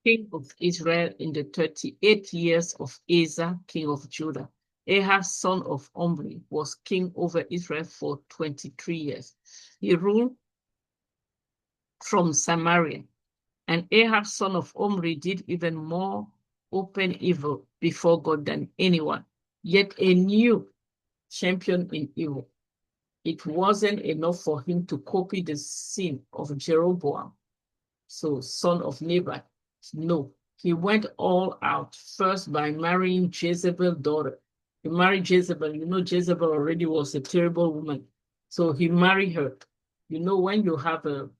king of Israel in the 38 years of Asa, king of Judah. Ahaz, son of Omri, was king over Israel for 23 years. He ruled from Samaria. And Ahaz, son of Omri, did even more open evil before God than anyone, yet a new champion in evil. It wasn't enough for him to copy the sin of Jeroboam, so son of Nebat. No, he went all out, first by marrying Jezebel's daughter. He married Jezebel. You know, Jezebel already was a terrible woman. So he married her. You know, when you have a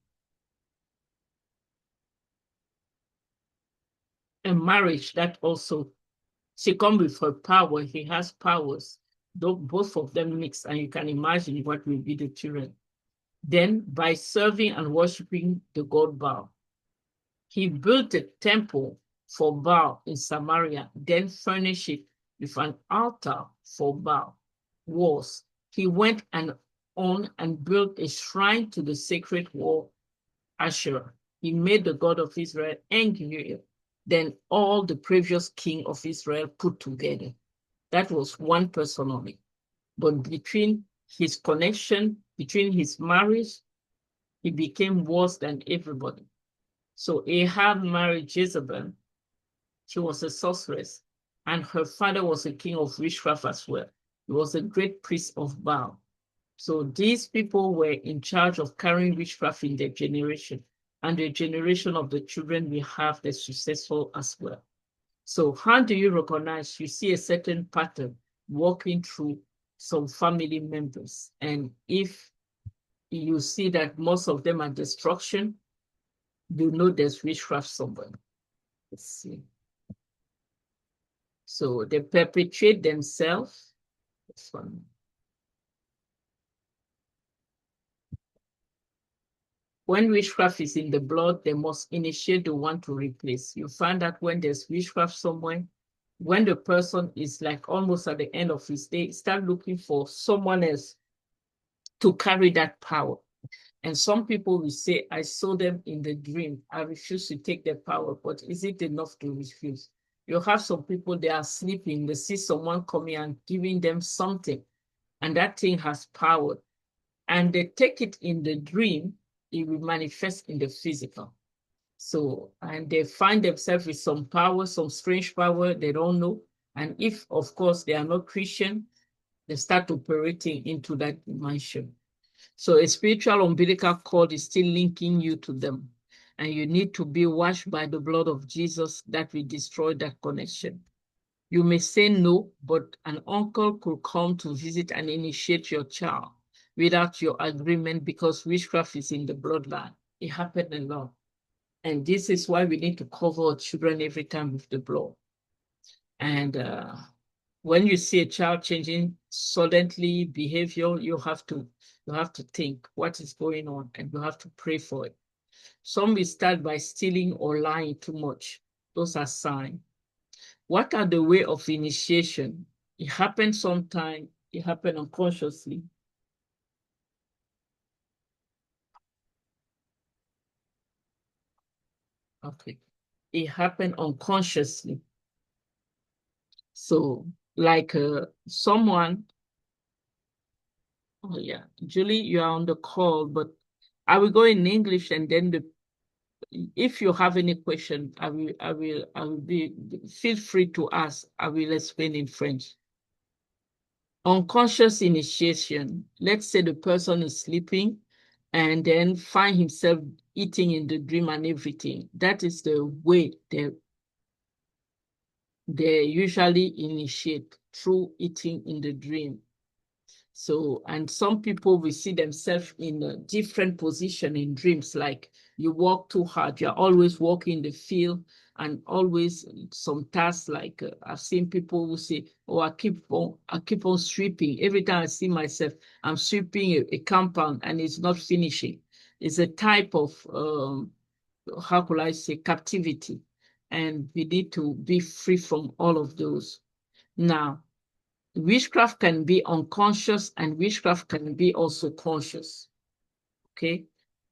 marriage that also, she comes with her power, he has powers. Both of them mix, and you can imagine what will be the children. Then, by serving and worshiping the god Baal, he built a temple for Baal in Samaria, then furnished it with an altar for Baal. Walls. He went on and built a shrine to the sacred wall Asherah. He made the God of Israel angrier than all the previous king of Israel put together. That was one person only. But between his connection, between his marriage, he became worse than everybody. So Ahab married Jezebel. She was a sorceress, and her father was a king of witchcraft as well. He was a great priest of Baal. So these people were in charge of carrying witchcraft in their generation, and the generation of the children we have the successful as well. So how do you recognize? You see a certain pattern walking through some family members. And if you see that most of them are destruction, you know there's witchcraft somewhere. Let's see. So they perpetuate themselves. This one. When witchcraft is in the blood, they must initiate the one to replace. You find that when there's witchcraft somewhere, when the person is like almost at the end of his day, start looking for someone else to carry that power. And some people will say, I saw them in the dream. I refuse to take their power, but is it enough to refuse? You have some people, they are sleeping, they see someone coming and giving them something, and that thing has power. And they take it in the dream, it will manifest in the physical. So, and they find themselves with some power, some strange power they don't know. And if, of course, they are not Christian, they start operating into that dimension. So a spiritual umbilical cord is still linking you to them. And you need to be washed by the blood of Jesus that will destroy that connection. You may say no, but an uncle could come to visit and initiate your child without your agreement because witchcraft is in the bloodline. It happened a lot. And this is why we need to cover our children every time with the blood. And when you see a child changing suddenly behavior, you have to think what is going on, and you have to pray for it. Some will start by stealing or lying too much. Those are signs. What are the way of initiation? It happens sometimes, it happens unconsciously. Okay. It happened unconsciously. So, like someone, oh yeah, Julie, you are on the call, but I will go in English, and then if you have any question, I will be, feel free to ask. I will explain in French. Unconscious initiation. Let's say the person is sleeping and then find himself eating in the dream and everything. That is the way they usually initiate, through eating in the dream. So, and some people will see themselves in a different position in dreams, like you work too hard, you're always working in the field, and always some tasks, like I've seen people who say, oh, I keep on sweeping. Every time I see myself, I'm sweeping a compound and it's not finishing. It's a type of, how could I say, captivity. And we need to be free from all of those. Now, witchcraft can be unconscious and witchcraft can be also conscious. Okay?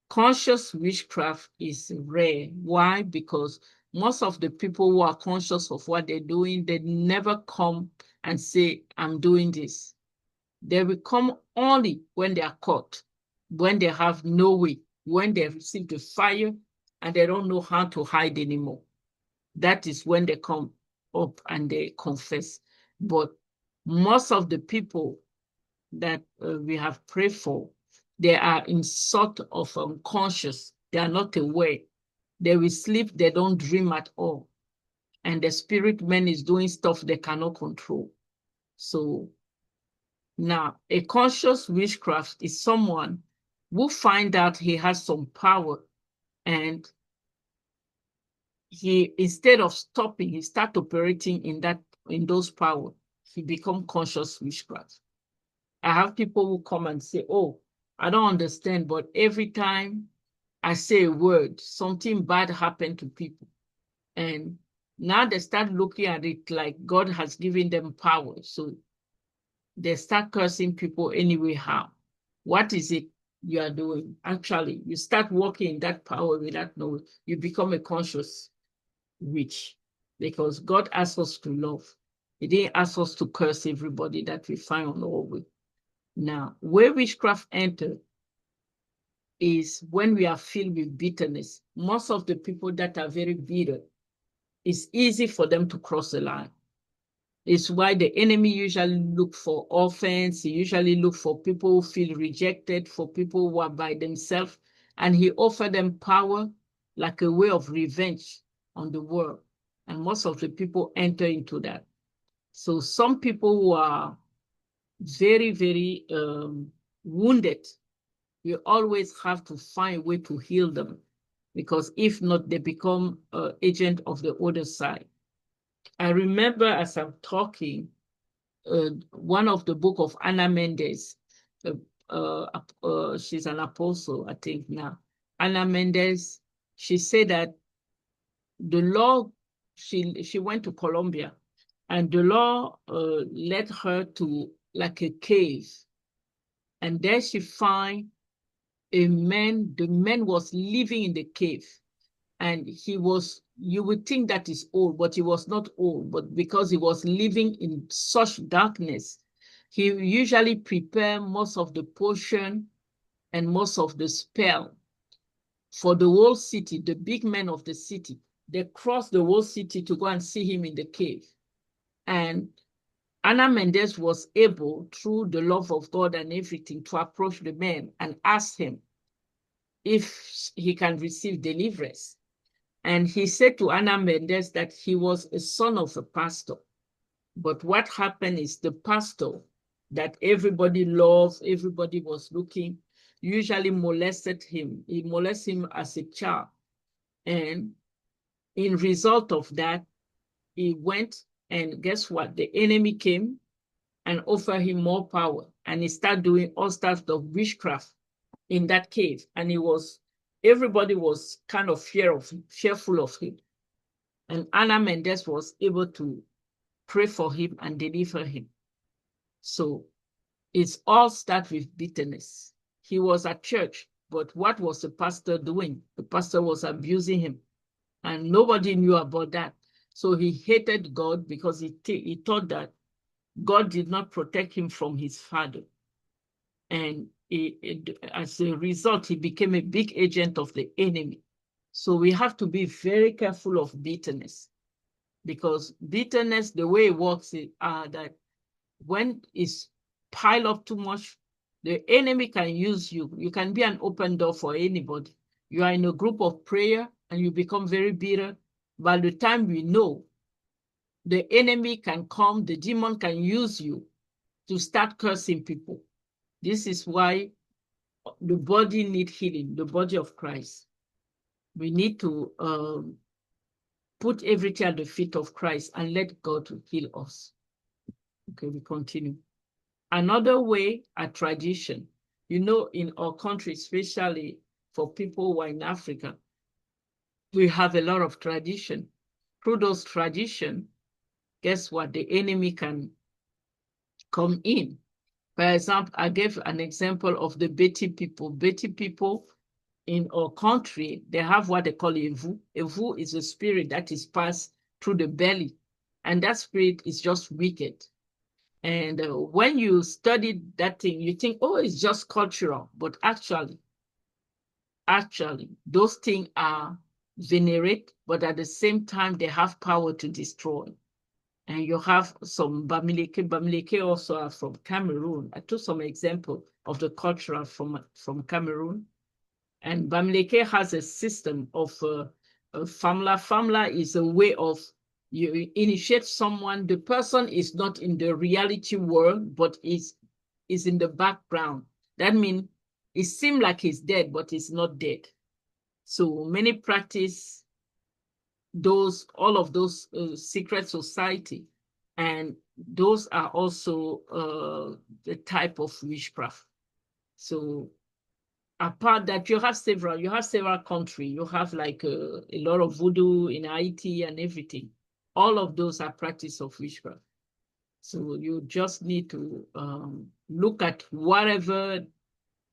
Conscious witchcraft is rare. Why? Because most of the people who are conscious of what they're doing, they never come and say, I'm doing this. They will come only when they are caught, when they have no way, when they receive the fire and they don't know how to hide anymore. That is when they come up and they confess. But most of the people that we have prayed for, they are in sort of unconscious. They are not aware. They will sleep, they don't dream at all. And the spirit man is doing stuff they cannot control. So now, a conscious witchcraft is someone who find out he has some power, and he, instead of stopping, he start operating in those power. He become conscious witchcraft. I have people who come and say, oh, I don't understand, but every time I say a word, something bad happened to people. And now they start looking at it like God has given them power. So they start cursing people anyway. How? What is it you are doing? Actually, you start working in that power without knowing. You become a conscious witch, because God asks us to love. He didn't ask us to curse everybody that we find on our way. Now, where witchcraft enter is when we are filled with bitterness. Most of the people that are very bitter, it's easy for them to cross the line. It's why the enemy usually look for orphans. He usually look for people who feel rejected, for people who are by themselves, and he offer them power like a way of revenge on the world. And most of the people enter into that. So some people who are very, very wounded, we always have to find a way to heal them, because if not, they become agent of the other side. I remember as I'm talking, one of the book of Anna Mendes, she's an apostle, I think now. Anna Mendes, she said that the law, she went to Colombia, and the law led her to like a cave. And there she find a man, the man was living in the cave. And he was, you would think that is old, but he was not old, but because he was living in such darkness, he usually prepared most of the potion and most of the spell for the whole city, the big men of the city. They crossed the whole city to go and see him in the cave. And Anna Mendes was able, through the love of God and everything, to approach the man and ask him if he can receive deliverance. And he said to Anna Mendes that he was a son of a pastor. But what happened is the pastor that everybody loved, everybody was looking, usually molested him. He molested him as a child. And in result of that, he went, and guess what? The enemy came and offered him more power. And he started doing all sorts of witchcraft in that cave. And everybody was kind of fearful of him. And Anna Mendes was able to pray for him and deliver him. So it's all start with bitterness. He was at church, but what was the pastor doing? The pastor was abusing him, and nobody knew about that. So he hated God because he thought that God did not protect him from his father. And as a result, he became a big agent of the enemy. So we have to be very careful of bitterness, because bitterness, the way it works is that when it's piled up too much, the enemy can use you. You can be an open door for anybody. You are in a group of prayer and you become very bitter. By the time we know, the enemy can come, the demon can use you to start cursing people. This is why the body needs healing, the body of Christ. We need to put everything at the feet of Christ and let God to heal us. Okay, we continue. Another way, a tradition. You know, in our country, especially for people who are in Africa, we have a lot of tradition. Through those traditions, guess what? The enemy can come in. For example, I gave an example of the Beti people. Beti people, in our country, they have what they call Evu. Evu is a spirit that is passed through the belly, and that spirit is just wicked. And when you study that thing, you think, oh, it's just cultural, but actually, those things are venerate, but at the same time, they have power to destroy. And you have some Bamileke. Bamileke also are from Cameroon. I took some example of the culture from Cameroon. And Bamileke has a system of Famla. Famla is a way of you initiate someone. The person is not in the reality world, but is in the background. That means it seems like he's dead, but he's not dead. So many practice all of those secret society, and those are also the type of witchcraft. So apart that, you have several countries. You have like a lot of voodoo in Haiti and everything. All of those are practice of witchcraft. So you just need to look at whatever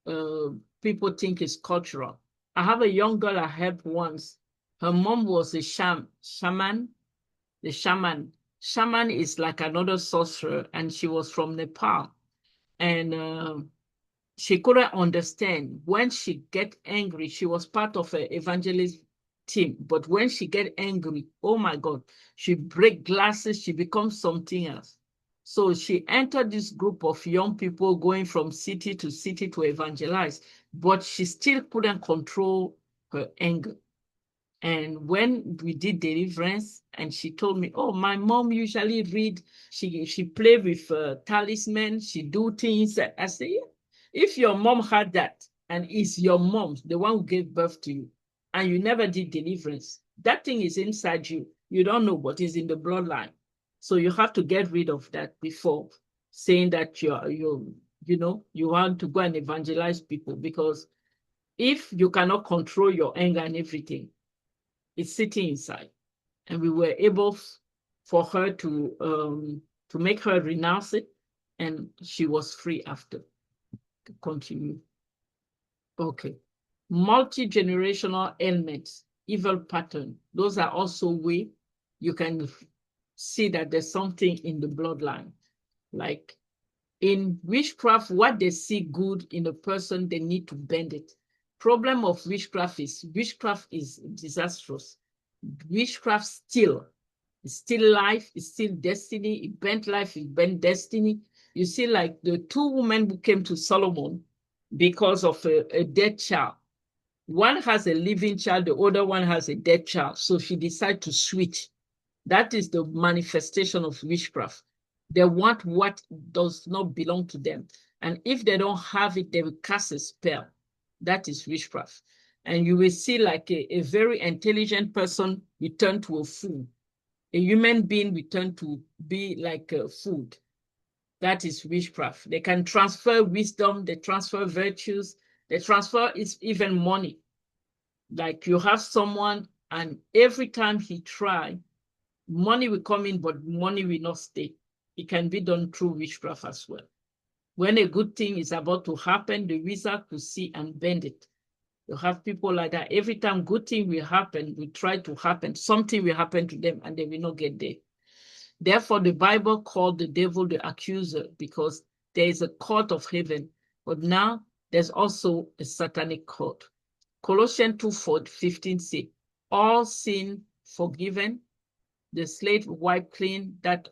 people think is cultural. I have a young girl I helped once. Her mom was a shaman. The shaman is like another sorcerer, and she was from Nepal. And she couldn't understand. When she get angry, she was part of an evangelist team, but when she get angry, oh my God, she break glasses, she becomes something else. So she entered this group of young people going from city to city to evangelize, but she still couldn't control her anger. And when we did deliverance, and she told me, oh, my mom usually read, she play with talisman, she do things. I say, yeah, if your mom had that, and it's your mom, the one who gave birth to you, and you never did deliverance, that thing is inside you. You don't know, but it's in the bloodline. So you have to get rid of that before saying that you want to go and evangelize people, because if you cannot control your anger and everything, it's sitting inside. And we were able for her to make her renounce it, and she was free after. Continue. Okay. Multi-generational ailments, evil pattern. Those are also way you can see that there's something in the bloodline. Like in witchcraft, what they see good in a person, they need to bend it. Problem of witchcraft is disastrous. Witchcraft still life, it's still destiny. It bent life, it bent destiny. You see, like the two women who came to Solomon because of a dead child. One has a living child, the other one has a dead child. So she decided to switch. That is the manifestation of witchcraft. They want what does not belong to them. And if they don't have it, they will cast a spell. That is witchcraft. And you will see like a very intelligent person return to a fool. A human being return to be like food. That is witchcraft. They can transfer wisdom, they transfer virtues, they transfer even money. Like you have someone, and every time he try, money will come in, but money will not stay. It can be done through witchcraft as well. When a good thing is about to happen, the wizard will see and bend it. You have people like that. Every time good thing will happen, will try to happen, something will happen to them, and they will not get there. Therefore, the Bible called the devil the accuser, because there is a court of heaven, but now there's also a satanic court. Colossians 2:15 say, all sin forgiven, the slate wiped clean, that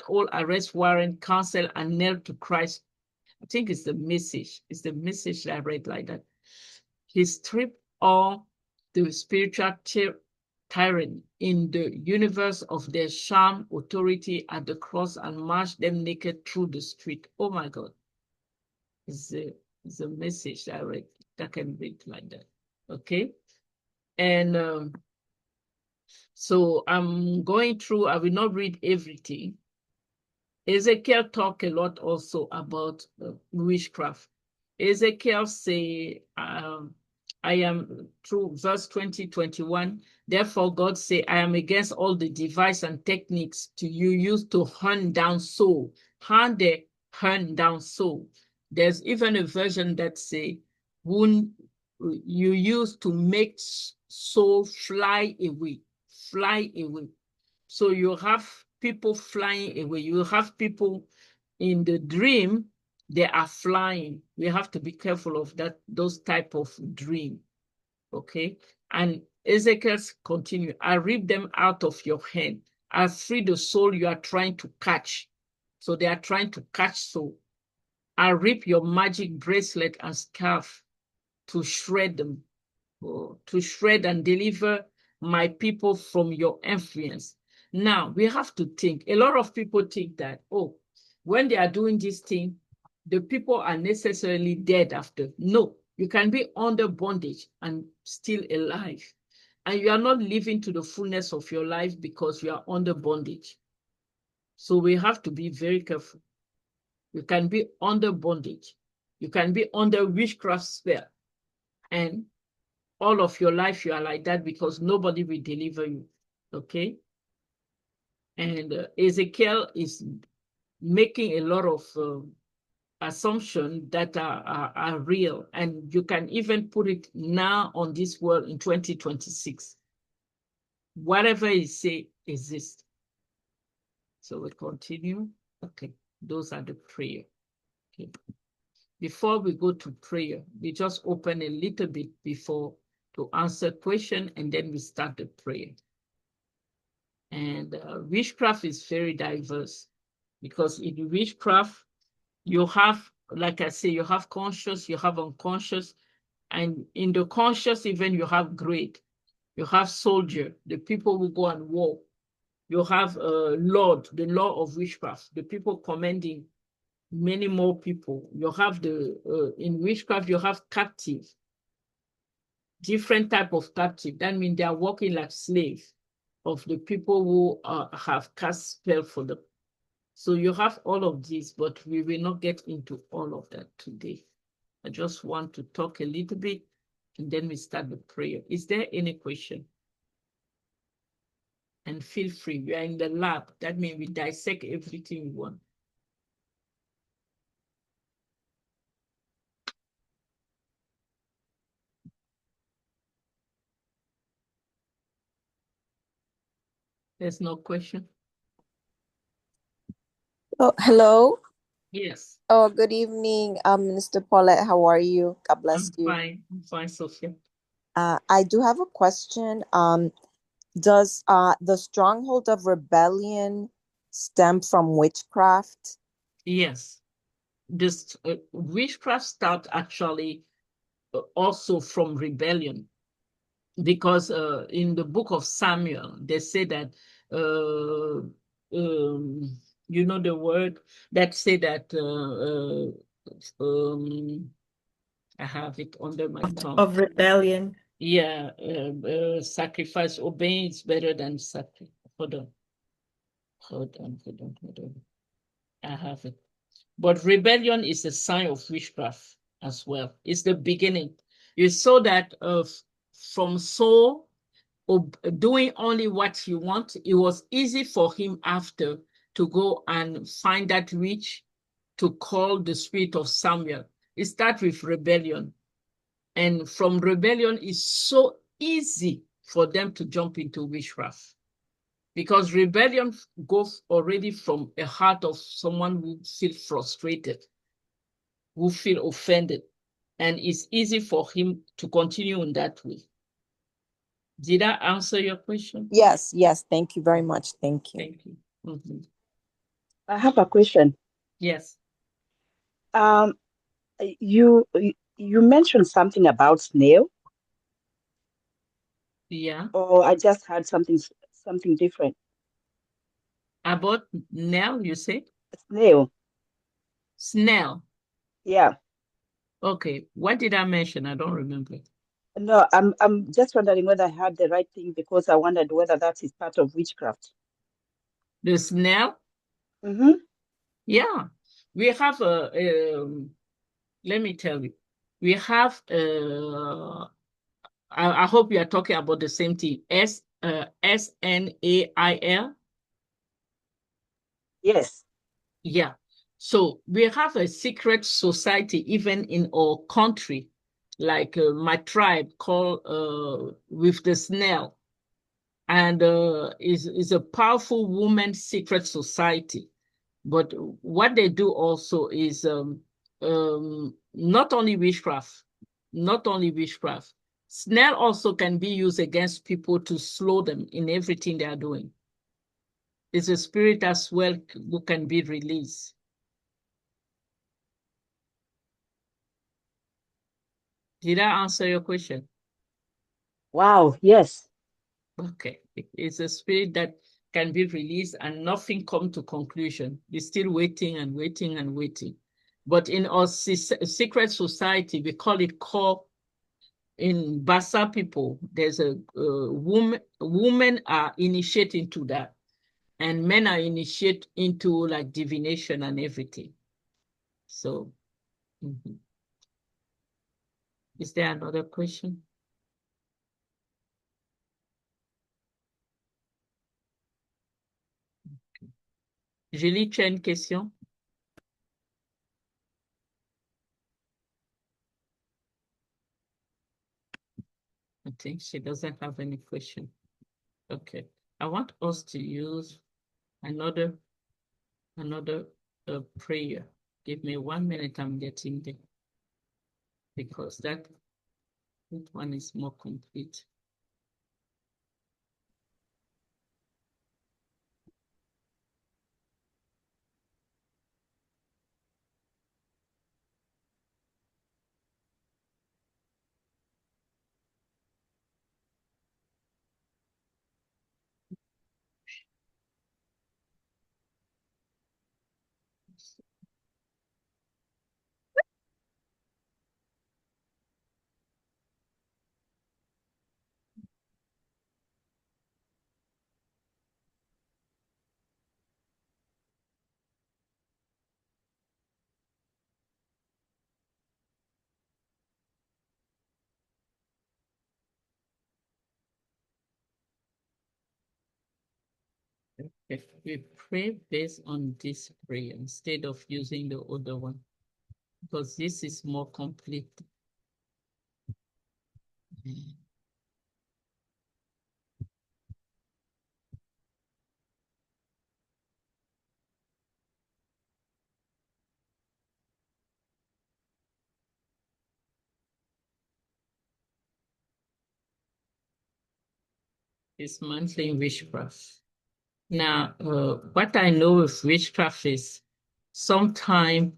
all arrest warrant canceled and nailed to Christ. I think it's the message. It's the message that I read like that. He stripped all the spiritual tyranny in the universe of their sham authority at the cross and marched them naked through the street. Oh my God. It's a message that I read that can read like that. Okay. And so I'm going through, I will not read everything. Ezekiel talked a lot also about witchcraft. Ezekiel say, I am, through verse 20-21, therefore God say, I am against all the device and techniques you use to hunt down soul. Hunt down soul. There's even a version that say, wound you use to make soul fly away, fly away. So you have people flying away. You have people in the dream, they are flying. We have to be careful of that, those type of dream. Okay. And Ezekiel continue, I rip them out of your hand. I free the soul you are trying to catch. So they are trying to catch soul. I rip your magic bracelet and scarf to shred them, to shred and deliver my people from your influence. Now, we have to think. A lot of people think that, oh, when they are doing this thing, the people are necessarily dead after. No, you can be under bondage and still alive. And you are not living to the fullness of your life because you are under bondage. So we have to be very careful. You can be under bondage. You can be under witchcraft spell. And all of your life you are like that because nobody will deliver you. Okay? And Ezekiel is making a lot of assumptions that are real. And you can even put it now on this world in 2026. Whatever he say exists. So we continue. Okay, those are the prayer. Okay. Before we go to prayer, we just open a little bit before to answer question, and then we start the prayer. And witchcraft is very diverse because in witchcraft, you have, like I say, you have conscious, you have unconscious, and in the conscious, even you have great. You have soldier, the people who go and war. You have lord, the law of witchcraft, the people commanding many more people. You have the, in witchcraft, you have captive, different type of captive. That means they are working like slaves of the people who have cast spell for them. So you have all of this, but we will not get into all of that today. I just want to talk a little bit, and then we start the prayer. Is there any question? And feel free. We are in the lab. That means we dissect everything we want. There's no question? Oh, hello. Yes. Oh, good evening, Minister Paulette. How are you? God bless you. I'm fine, Sophia. I do have a question. Does the stronghold of rebellion stem from witchcraft? Yes. This witchcraft start actually also from rebellion, because in the book of Samuel, they say that, you know, the word that say that, I have it under my tongue. Of rebellion. Yeah, sacrifice, obeying is better than sacrifice. Hold on. I have it. But rebellion is a sign of witchcraft as well. It's the beginning. You saw that from Saul doing only what he want, it was easy for him after to go and find that witch to call the spirit of Samuel. It starts with rebellion. And from rebellion, it's so easy for them to jump into witchcraft. Because rebellion goes already from a heart of someone who feels frustrated, who feel offended, and it's easy for him to continue in that way. Did I answer your question? Yes. Thank you very much. Thank you. Thank you. Mm-hmm. I have a question. Yes. You mentioned something about snail, Yeah. or I just heard something different. About Nell, you say? Snail. Snell. Yeah. Okay. What did I mention? I don't remember. No, I'm just wondering whether I had the right thing, because I wondered whether that is part of witchcraft. The Snell? Mm-hmm. Yeah. We have let me tell you. We have I hope you are talking about the same thing. SNAIL. Yes. Yeah. So we have a secret society even in our country. like my tribe called with the snail, and is a powerful woman's secret society. But what they do also is not only witchcraft, Snail also can be used against people to slow them in everything they are doing. It's a spirit as well who can be released. Did I answer your question? Wow, yes. Okay. It's a spirit that can be released and nothing come to conclusion. It's still waiting and waiting and waiting. But in our secret society, we call it core. In Bassa people, there's a women are initiating to that, and men are initiate into like divination and everything. So, Is there another question? Julie, tu as une question? I think she doesn't have any question. Okay. I want us to use another prayer. Give me 1 minute, I'm getting there. Because that one is more complete. If we pray based on this prayer instead of using the other one, because this is more complete. Dismantling witchcraft. Now, what I know of witchcraft is sometimes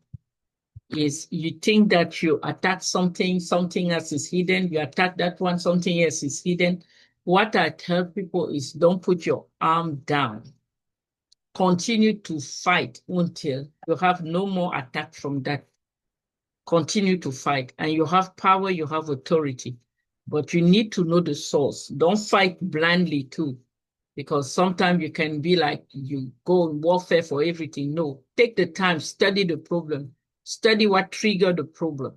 is you think that you attack something, something else is hidden. You attack that one, something else is hidden. What I tell people is don't put your arm down. Continue to fight until you have no more attack from that. Continue to fight, and you have power, you have authority, but you need to know the source. Don't fight blindly too, because sometimes you can be like you go in warfare for everything. No, take the time, study the problem, study what triggered the problem,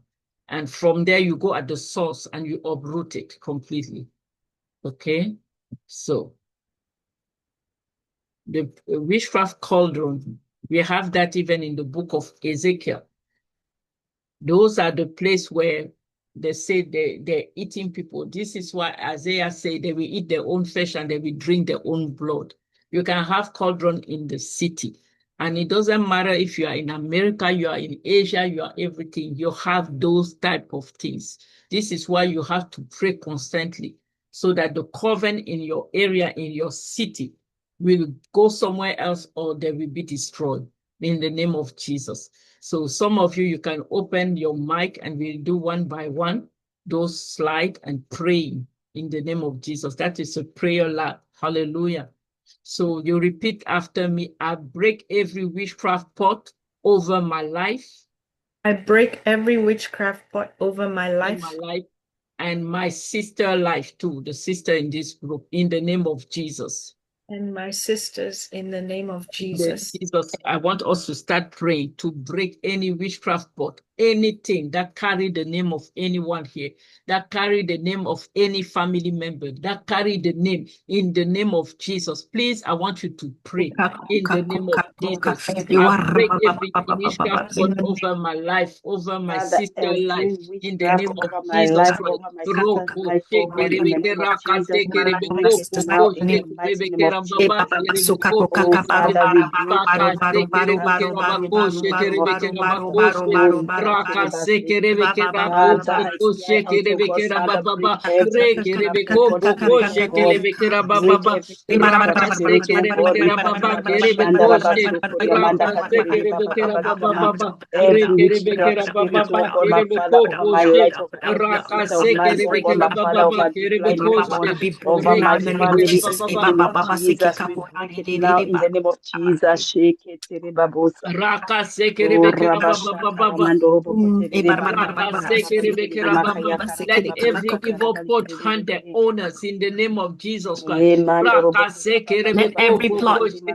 and from there you go at the source and you uproot it completely. Okay, so the witchcraft cauldron, we have that even in the book of Ezekiel. Those are the place where they say they're eating people. This is why Isaiah said they will eat their own flesh and they will drink their own blood. You can have cauldron in the city. And it doesn't matter if you are in America, you are in Asia, you are everything. You have those type of things. This is why you have to pray constantly so that the coven in your area, in your city, will go somewhere else or they will be destroyed in the name of Jesus. So some of you can open your mic and we'll do one by one, those slide and pray in the name of Jesus. That is a prayer lab. Hallelujah. So you repeat after me. I break every witchcraft pot over my life. I break every witchcraft pot over my life. And my sister life too, the sister in this group, in the name of Jesus. And my sisters, in the name of Jesus. Jesus, I want us to start praying to break any witchcraft pot anything that carry the name of anyone here, that carry the name of any family member, that carry the name, in the name of Jesus. Please, I want you to pray in the name of Jesus. I break every witchcraft word over my life, over my Father, sister's life, every in the name witchcraft of over my Jesus life, Christ. over my sister's life, oh God, in the name of Jesus, we break it now in the mighty name of Jesus. Oh, Father, we break every witchcraft in the mighty name of Jesus. Oh, Makarabasi. Father, I cry out, oh God, Father, break every witchcraft, oh God, Spirit of God. Break every witchcraft spirit, oh God. Ribakabashanda Rabasuko Riamanda Katerere Baba Baba Sikama. Every witchcraft spirit, oh God, my Father, over my life, over every sister of mine, oh God, my Father, over this line, oh God, over my family, in the name of Jesus, we break it now in the name of Jesus. Shake it, Babosa. Raka Oh, sekerebekera baba Rabashata baba. Ramando Robo Kotere Raka Bakarabasa sekerebekera Makaya baba. Let Karababa every Sakara evil plot find the owners in the name of Jesus Christ. Mando Robo Raka Let sekerebeko every plot poko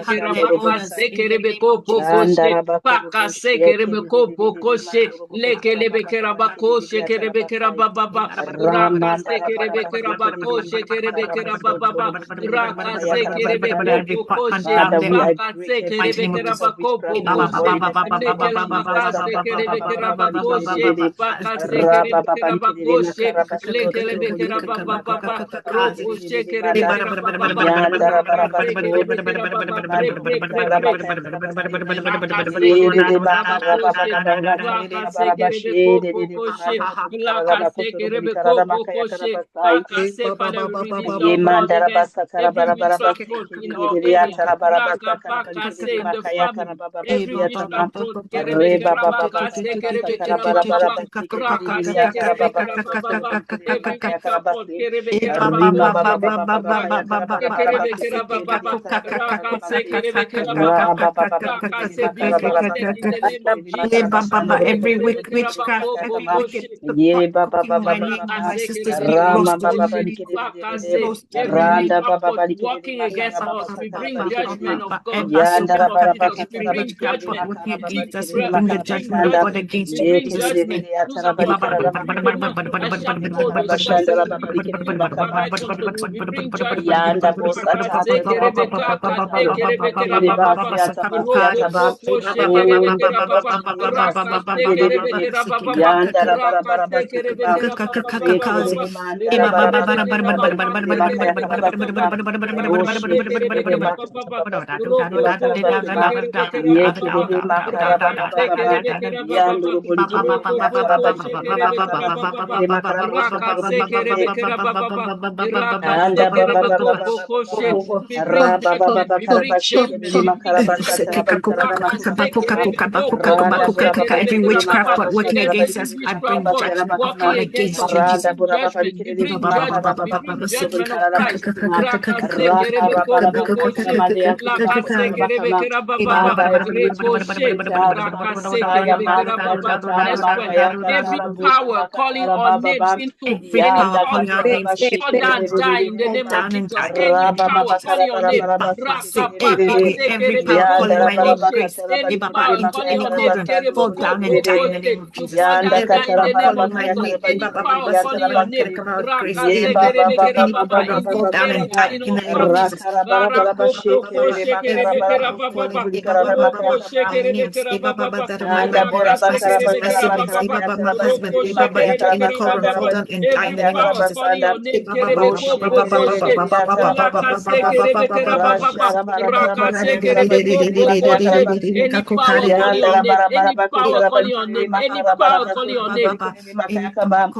find sekerebekera their baba owners in the name sekerebeko of Jesus. poko she. Shandaraba Raka Kurubu Sheke sekerebeko poko she. Lekelebekera bako shekerebekera baba. Raka sekerebekera bako shekerebekera baba. Raka Let sekerebeko every plot poko hunt she. down Father, them I Raka break every mighty name of spirit sekerebekera Jesus. of bako witchcraft, Ba oh poko ba ba God, ba she. in ba the ba ba mighty ba name ba of ba Lekela ba ba Jesus. ba makase ba ba ba ba kelebekera ba ba ba ba bakoshe, ba. bakase kelebekera bakoshe, lekelebekera Ba baba ba ba baba, ba ba rokoshe kelebekera baba baba, Yandara rakase Barabaso, kelebekera baba, break, Mando break, break, break. Karabasa, Rakase kerebe karabakoshe, rakase kerebe kopokoshe, lakase kerebe kopokoshe, rakase, Father, we release your blood against every witchcraft plot in our area. Rakapakase in the family, every witchcraft plot, kerebe kerabakase, kerebe kerababa, rakase kerebe kerababa, every witchcraft plot, kerebe Rima kerababa, baba baba baba kaya rakase karabara bara kerebe basi kiri kerababa, kara rakase karabasi kerebe ra kerababa, baba baba kiri rakase, be makara bara broken in basi the name of kiri Jesus. makara basando robo every kiri kiri witchcraft, kaya every kama wicked Rakase, plot ye baba cooking baba my baba name and baba my sister's name ra ma lost in baba the bari name kiri lost in every the name randa witchcraft baba plot bari working makara against baba us, we sakara bring bari judgment kiri of God in the yandara name of bara Jesus. We every bakatara bari bring witchcraft kiri plot judgment. working makara baba bari against us. kiri We bring the We makara bring judgment of basanda God judgment. against We you, ye bring Jesus' kiri name. judgment. Nous atara avons bari été kara pris de main pour le châtiment de makara notre bashanda Dieu. baba bari We kiri bring the makara courage unto you. We bring judgment. Yanda bosa Rakase tata reba kerebeka baba kase kataya. kerebeke Reba rabababa. siata basiata Robo ba. poko Oh shekerebeke reba baba rababa. baba baba Rakase sikiri kerebeke de. rabababa. Yanda bara bara Rakase basikima. kerebeke Rekere rabababa. de manda bara Rakase basikima rikiri de makaya karabasata. Roshe kere de makara baba sikiri makara basima. Yekere de makara baba baba ba. Yanda robo rikiri de atara bari kiri de makara basikiri de makara bosoto robo rikiri. Anda baba baba baba baba We bring ra baba judgment. baba We bring karaba shekere de judgment. We makara bring basata judgment. rabari karara makara basata randa bura baba Every rikere de witchcraft makara plot working basata rabari against Every us, kere de I makara witchcraft bring plot basata judgment of working God rabakama against against us, you, we Jesus. randa bring bura baba judgment. We rikere de bring makara judgment. We baba bring baba robori judgment of karara Christ. basikima Rakase rakara kerebeko bara bakatara pokoshe. mande atara Lakase bakara bakama kerebekera bababa. Father every witchcraft Rekoshe. spirit Rakase Kaya kerebekera manda baba. tatara Next one. makaya Every katara busha power calling makatara on baba names bam into Every any power yanda house, calling our katara names, fall let down, it die in the fall name of down and Jesus. die in the Any name of power Jesus. calling your name. Every power calling my name grace. Any power Into calling any your name, cauldron, fall down and die in the name of you Jesus. fall down, Every die in power the name calling of my Jesus. name, Any power calling your name, grace. Into any cauldron, in fall this down and area, die in in our the name of family. Jesus. Every power calling my names, that of Anda my bora parents, my bakara sisters, my basara siblings, bakara kaya my kara husband, basikiri makaya into kara any basanda cauldron, fall rabari down and kiri die in Every the makaya name of kara power Jesus. calling basanda your name, roshe kere de atara bakara Lakase Rashara bara bara Rakase bakatara bari kiri makaya kara any basima. power calling your Yandara name, bara bara any power bakatara calling bari your kiri name, any makara bara power calling your basundo name. bari kiri makaya kaba.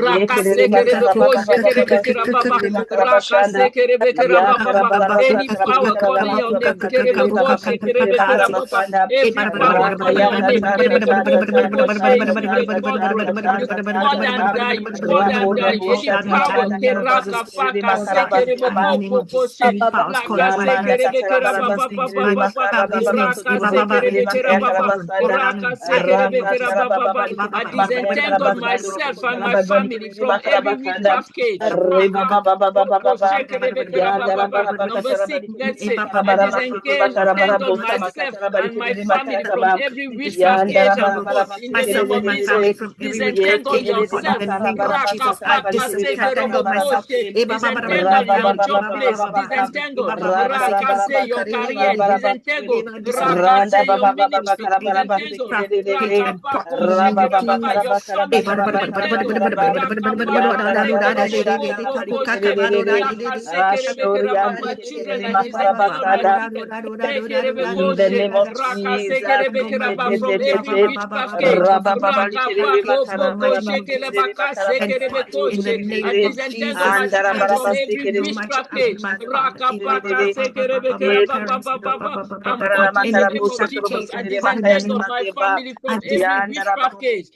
Ye kiri Rakase makara kerebeko baba baba baba shekerebekera sike baba. kiri makara bashanda. Rakase kerebekera Yantara baba. bara bara Any satara bari power kara calling your makara name, basike kiri kerebeko baba bari kiri shekerebekera makara baba. basanda. Every power calling Rakaya your name, kata ta ta kerebeko ta ta pokoshe ta in ta the ta name ta God ta ta ta you ta ta fall ta down, ta. die, you fall down, Rakoda die. Any busha ta power ta ta ta keraka basikiri paka makara sekerebeko basikama. pokoshe. Any powers calling my Lakase Namanda names, katara kerebekera my baraba baba son's names, baba sikiri my baba. makara family's baba names, soto Rakase rikiri kerebekera makaya baba. karabasanda down and die Rakase in the name of kerebekera Jesus. rakatara baba baba baba. rikiri I makaya disentangled karabasando myself and rokotara my baba family rikiri from makara every basanda witchcraft cage. reba baba baba baba baba yandara Rakashekerebekerabababa. baraba Number katara 6, barikiri get sick. makara I baraba sikiri disengage makara tangle barabosa myself makatara and barikiri my makaya family from kaba every witchcraft cage yandara myself and my family from every disentangle yourself. in the name of Jesus. I disentangle myself. Disentangle in your job place. Disentangle. Rakase your career. Disentangle. Rakase your ministry. Disentangle. Rakapaka your family. My children are disentangled my children. In the name of Jesus. From every witchcraft cage. In the name of Disentangle my family from every witchcraft cage. I'm in the name of Jesus. I disentangle my family from every witchcraft cage.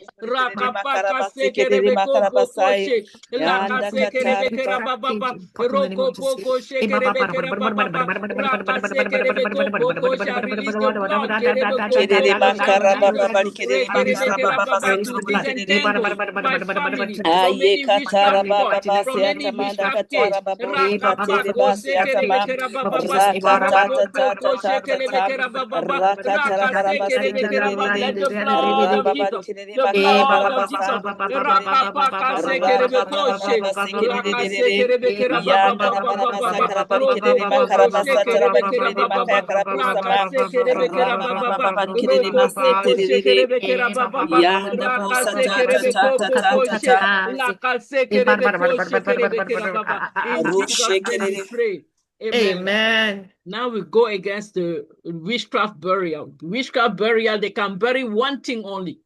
Amen. Now we go against the witchcraft burial. Witchcraft burial, they can bury one thing only.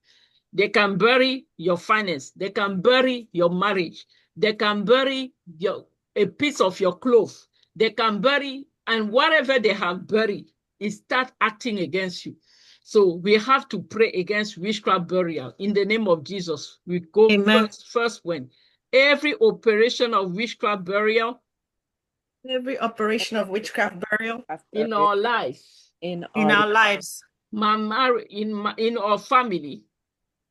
They can bury your finance. They can bury your marriage. They can bury a piece of your clothes. They can bury, and whatever they have buried, it start acting against you. So we have to pray against witchcraft burial in the name of Jesus. We go first one. Every operation of witchcraft burial. Every operation of witchcraft burial in our life. In our lives. In our family.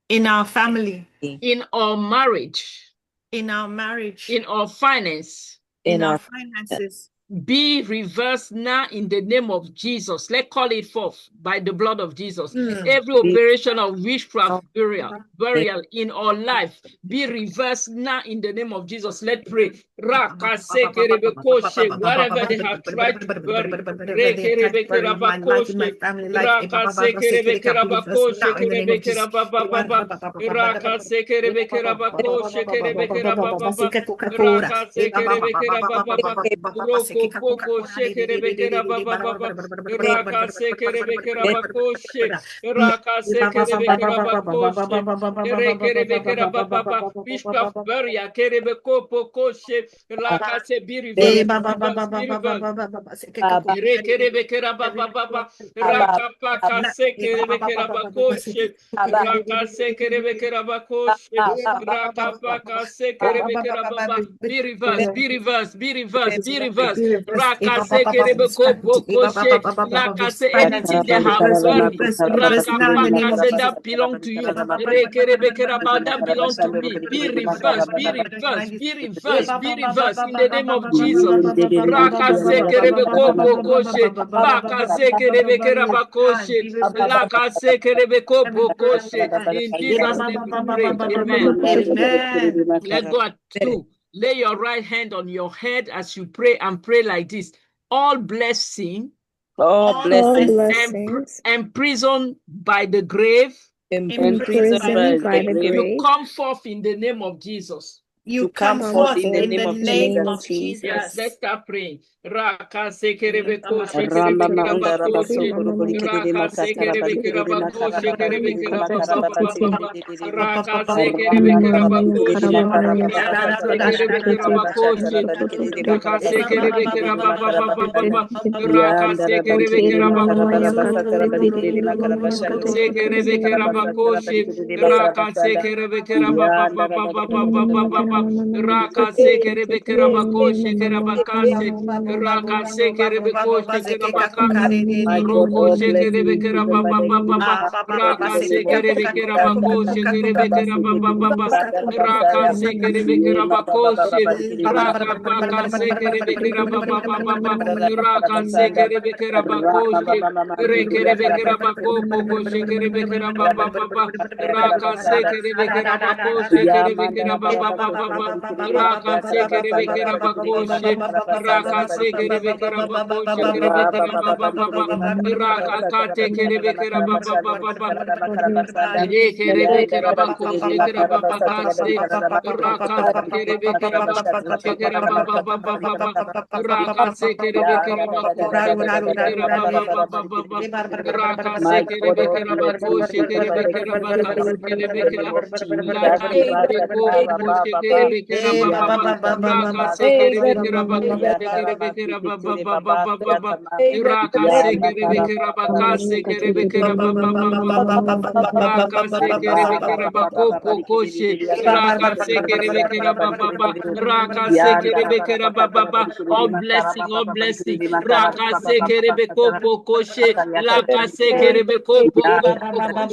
In our family. In our marriage. In our marriage. In our finance. In our finances. Be reversed now in the name of Jesus. Let's call it forth by the blood of Jesus. Every operation of witchcraft burial in our life be reversed now in the name of Jesus. Let's pray. Whatever they have tried to bury. Be reversed. Anything they have buried that belong to you. That belong to me. Be reversed in the name of Jesus. In Jesus' name we pray. Amen. Let's go at 2. Lay your right hand on your head as you pray and pray like this. All blessings imprisoned by the grave, you come forth in the name of Jesus. You come forth in the name of Jesus. Yes, let's start praying. baba. Raka sekere kerabako shekerabakase. Raka sekere beko shekerabakase. Roko shekere kerababa baba. Raka sekere kerabako shekere kerababa baba. Raka sekere kerabako she. Raka baka sekere kerababa baba. Raka sekere kerabako she. Rekere kerabako poko shekere kerababa baba. Raka sekere kerabako shekere kerababa baba. Raka sekere kerabako she. Raka sekere kerabako shekere kerababa baba. Raka kate kere kerababa baba. Rekere kerabako shekere baba kase. Raka sekere kerabako shekere baba baba. Raka sekere kerabako shekere kerababa baba. Raka sekere kerabako shekere kerabaka sekere kera. Laka beko poko shekere kerababa. Raka sekere kerabako shekere kerababa baba. Raka sekere kerabaka sekere kerababa baba. Raka sekere kerabako poko she. Raka sekere kerababa. Raka sekere kerababa. All blessing, all blessing. Raka sekere beko poko she. Laka sekere beko poko poko.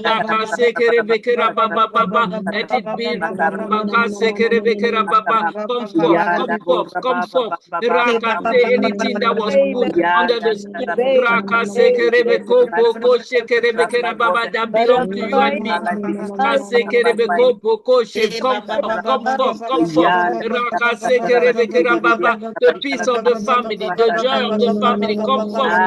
Laka sekere kerababa. Let it be. Raka sekere kerababa. Come forth, come forth, come forth. Raka say anything that was put under the skin. Raka sekere beko poko shekere kerababa that belong to you and me. Raka sekere beko poko she. Come forth, come forth, come forth. Raka sekere kerababa. The peace of the family, the joy of the family, come forth.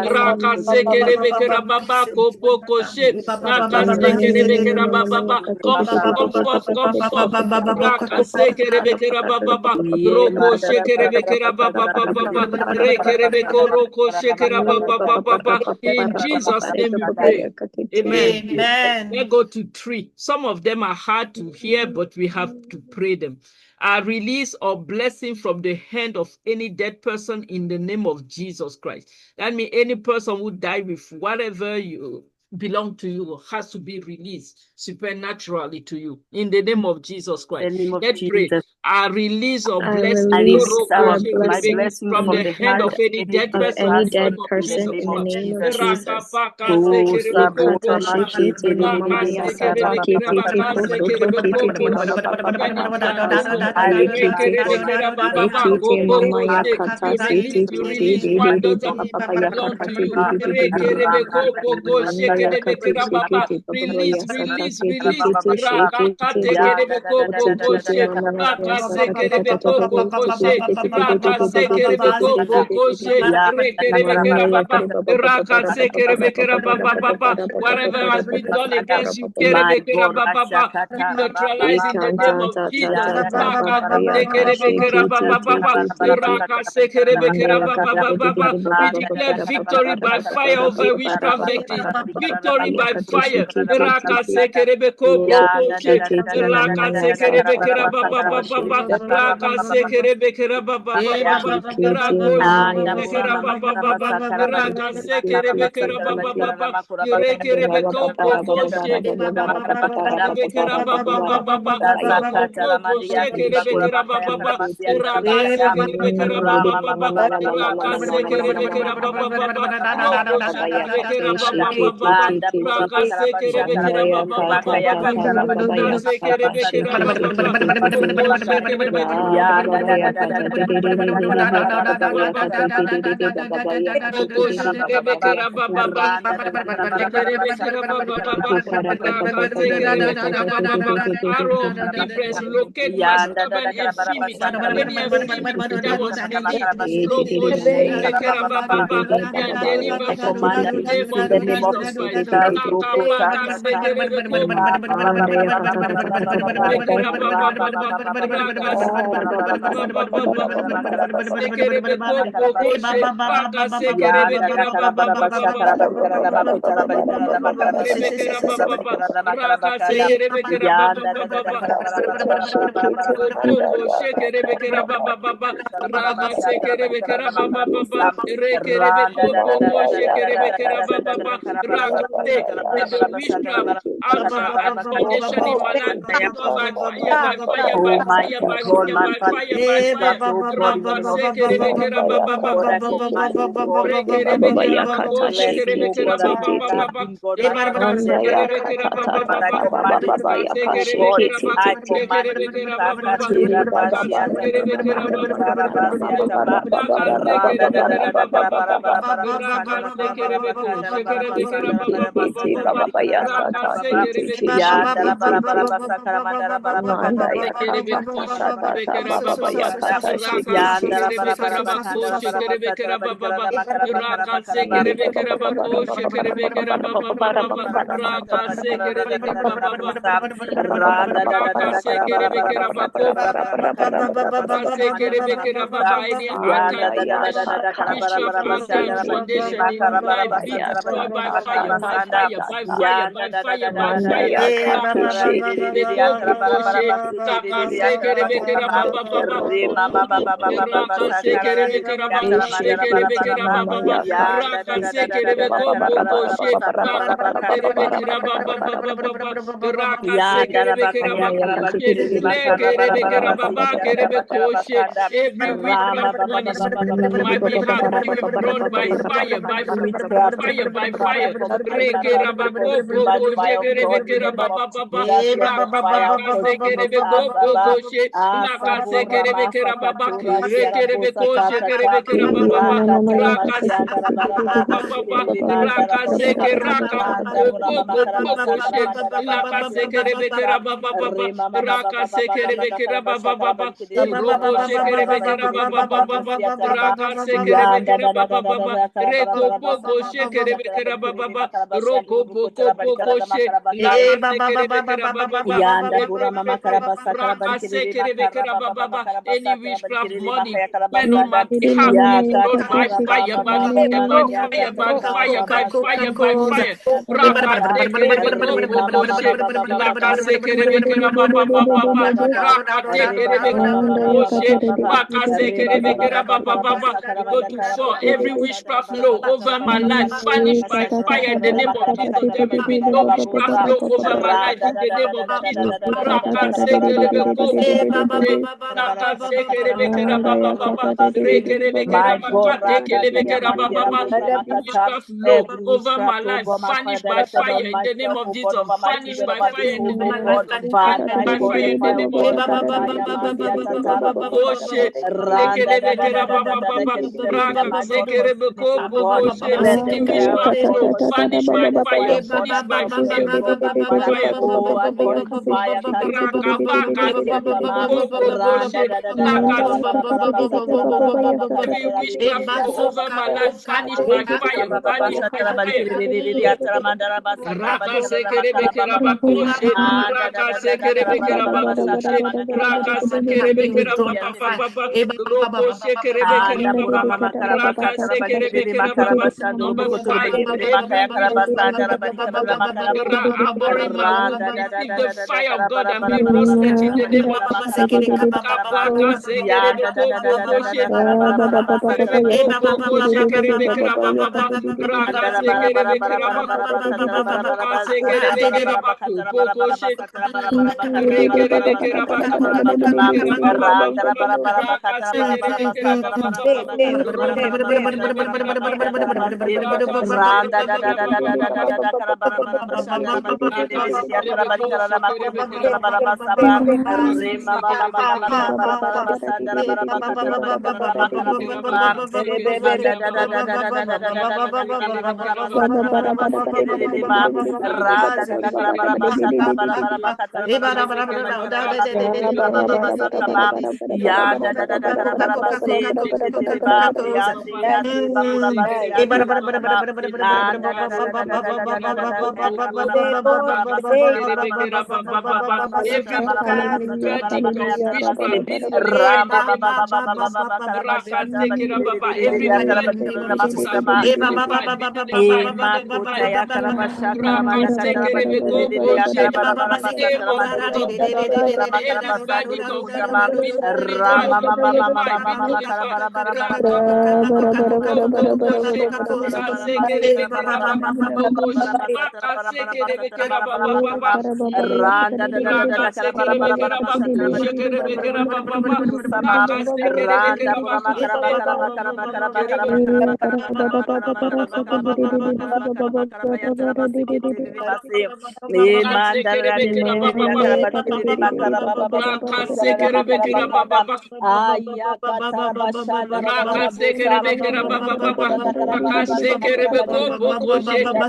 Raka sekere kerababa kopo koshe. Raka sekere kerababa. Come forth, come forth. Raka sekere kerababa. Roko shekere kerababa. Rekere roko shekere baba. In Jesus' name we pray. Amen. Let's go to 3. Some of them are hard to hear, but we have to pray them. A release or blessing from the hand of any dead person in the name of Jesus Christ. That means any person who died with whatever you belong to you has to be released supernaturally to you in the name of Jesus Christ. Let's pray. A release or blessing from the hand of any dead person in the name of Jesus in the name of Christ. You release what doesn't belong to you. Release. Whatever has been done against you, we neutralize in the name of Jesus. We declare victory by fire over witchcraft victims. Victory by fire. Arrow of difference, locate my stubborn infirmity, any infirmity that was released, and deliver from in the name of Jesus Christ. witchcraft altar and foundation in my life, by fire, by fire, by fire, by fire, by fire, by fire. Raka sekerebekera baba baba. Rekerebekera bako shekerebekera baba baba. Raka sekerebekera baba baba. Raka sekerebekera baba. Sekerebekera baba baba. Raka sekerebekera baba baba. Raka sekerebekera baba baba. Raka sekerebeko shekerebekera baba baba baba. Raka sekerebekera foundation in life be destroyed by fire, by fire, by fire, by fire, by fire. Every witchcraft on my behalf be withdrawn by fire, by fire, by fire. Any witchcraft money spent on my behalf be destroyed by fire, by fire, by fire, by fire, by fire, by fire. Go to fall every witchcraft flow over my life, vanished by fire in the name of Jesus. There will be no witchcraft flow over my life in the name of Jesus. Witchcraft flow over my life, vanished by fire in the name of Jesus. Vanished by fire in the name of Jesus. Vanished by fire in the name of vanish by fire, vanish by fire, every witchcraft over my life, vanish by fire, vanish by fire. Raka sekerebekera bakoshe, raka sekerebekera bakoshe, raka sekerebekera baba, roko sekerebekera baba, raka sekerebekera baba. Number 5, every abhorring my womb, receive the fire of God and be roasted in the name of anointing of witchcraft be destroyed in the name of Jesus. Every plan be nullified, be nullified, be nullified, be nullified. The name of the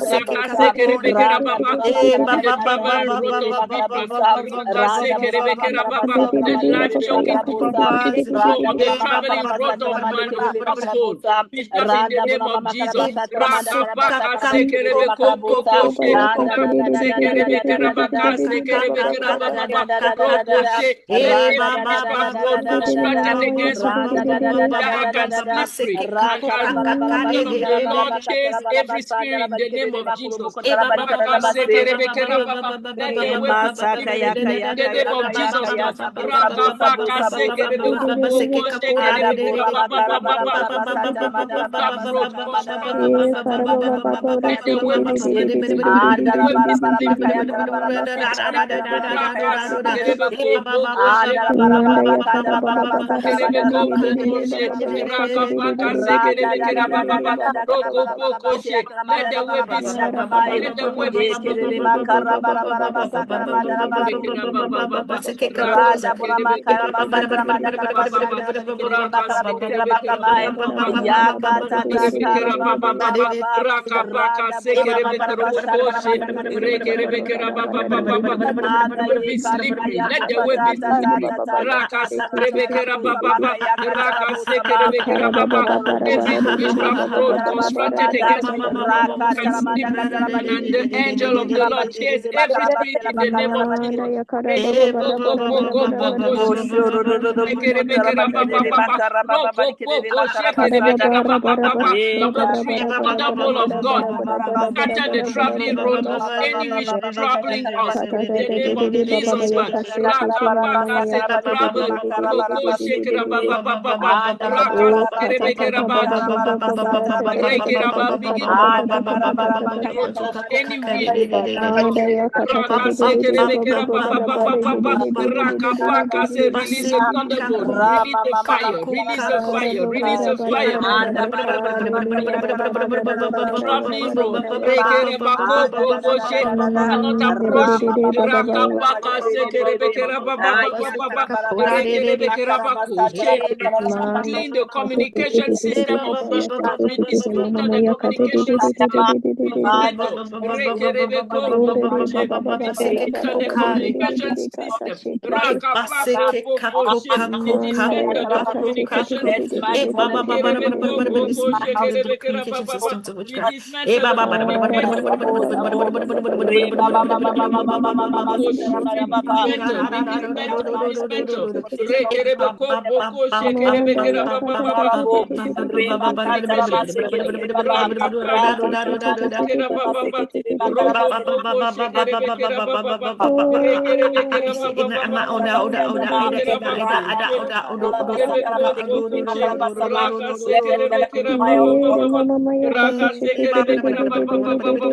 Lord, the name that guiding of you, be nullified, be nullified, be nullified. The life choking flow on the traveling road of my household. Because in the name of Jesus, constructed against that I can slippery. And the of the Lord chase every spirit in the name of Jesus. Let the way be slippery in the name of Jesus Christ. Be slippery. Let the way be slippery. Every witchcraft road constructed against me can slippery. And the angel of the Lord chase every spirit in the name of Jesus. Thunderbolt of God, scatter the traveling road of any which traveling us in the name of Jesus Christ. Of any release a thunderbolt, release a fire, release a fire, release a fire. Traveling road, cannot approach you. Clean the communication system of witchcraft, dismantle the communication system. Dismantle the communication system.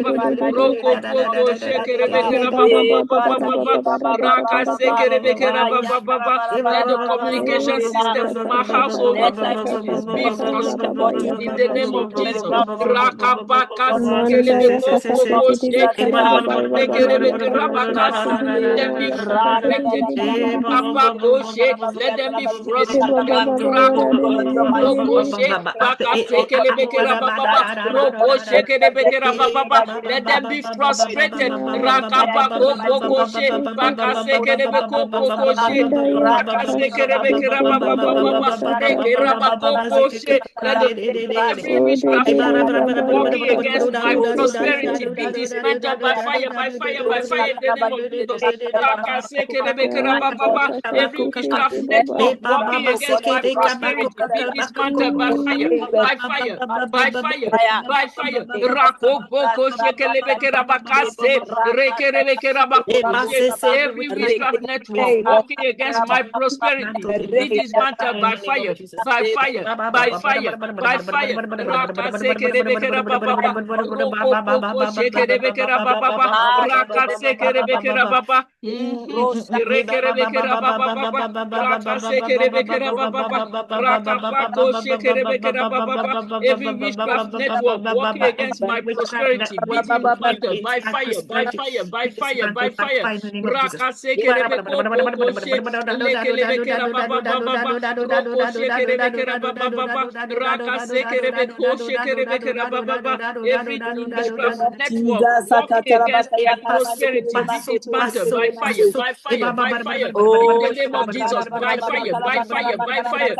Let the communication system in my household be frustrated in the name of Jesus. Let them be frustrated. Let them be frustrated. Every witchcraft working against my prosperity be dismantled by fire, by fire, by fire in the name of Jesus. Every witchcraft network working against my prosperity be dismantled by fire, by fire, by fire, by fire. Every witchcraft network working against my prosperity be dismantled by fire, by fire, by fire, by fire. Every witchcraft network working against my prosperity be dismantled by fire, by fire, by fire, by fire. Every witchcraft network working against my prosperity be dismantled by fire, by fire, by fire. In the name of Jesus, by fire, by fire, by fire.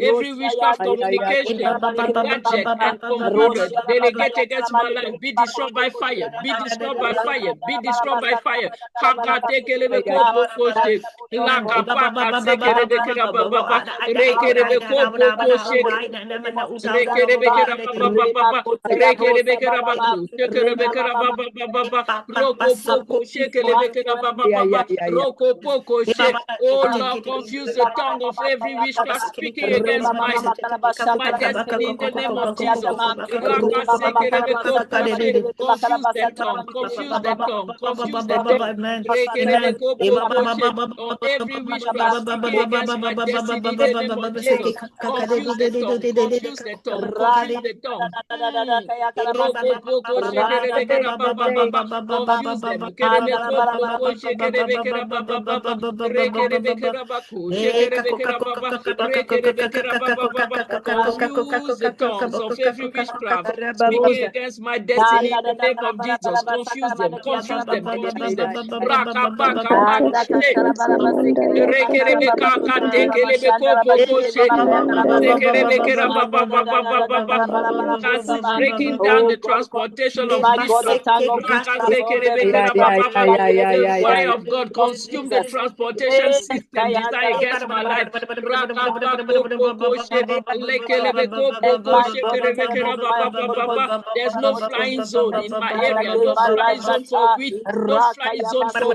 Every witchcraft communication, gadget and computer delegate against my life be destroyed by fire, be destroyed by fire, be destroyed by fire. Oh Lord, confuse the tongue of every witchcraft speaking against my destiny in the name of Jesus. Confuse the tongue, confuse the tongue, confuse the tongue. On every witchcraft speaking against my destiny in the name of Jesus. Confuse the tongue, confuse the tongue, confuse the tongue. Confuse them. Confuse the tongues of every witchcraft speaking against my destiny in the name of Jesus. Confuse them, confuse them, confuse them. Breaking down the transportation of witchcraft. The fire of God consume the transportation system designed against my life. There's no flying zone in my area, no flying zone for witch, no flying zone for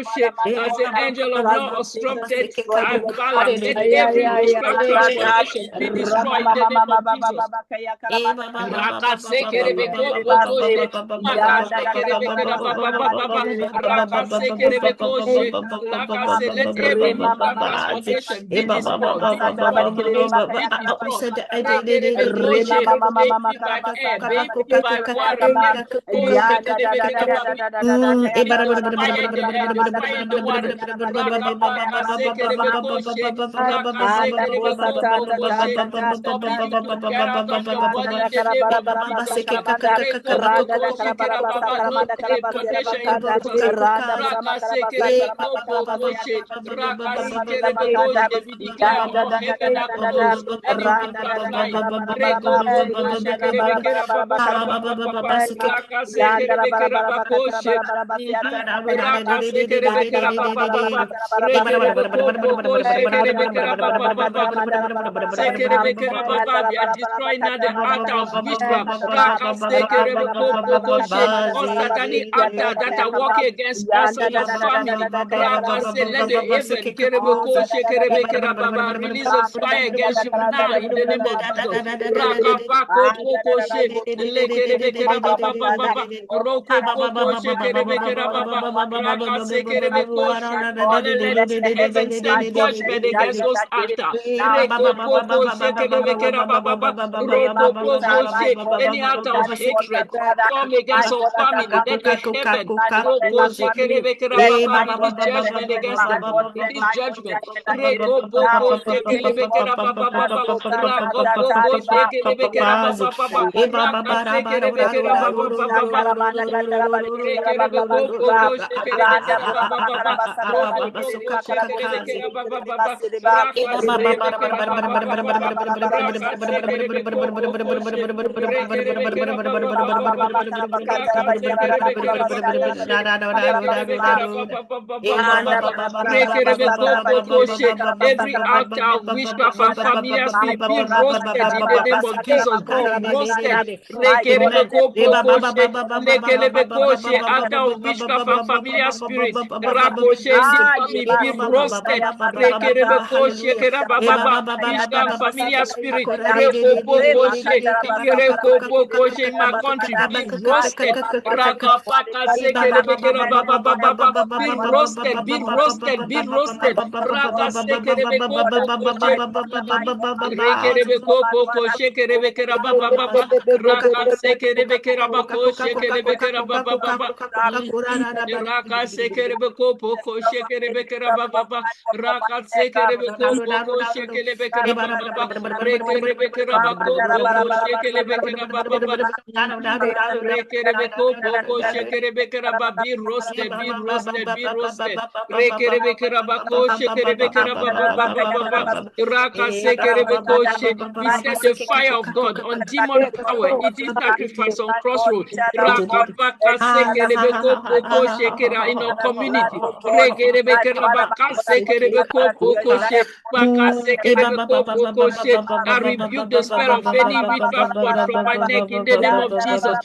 as the angel of law obstructed Balaam, let every witchcraft transportation be destroyed in the name of Jesus. Let every transportation be destroyed, be destroying now the altar of witchcraft. All satanic altars that are working against us and your family. Let the event release a fire against you now in the name of let heaven send judgment against those altars. Any altar of hatred come against our family, let the heaven release judgment against them. Release judgment. As Every altar of witchcraft and familiar spirit be roasted in the name of Jesus. Be roasted. Altar of witchcraft and familiar spirit. Be roasted. Witchcraft familiar spirit. In my country, be roasted. Be roasted, be roasted, be roasted. Be roasted, be roasted, be roasted. We set the fire of God on demon power, eating sacrifice on crossroads. In our community. I rebuke the spell of any witchcraft cord from my neck in the name of Jesus.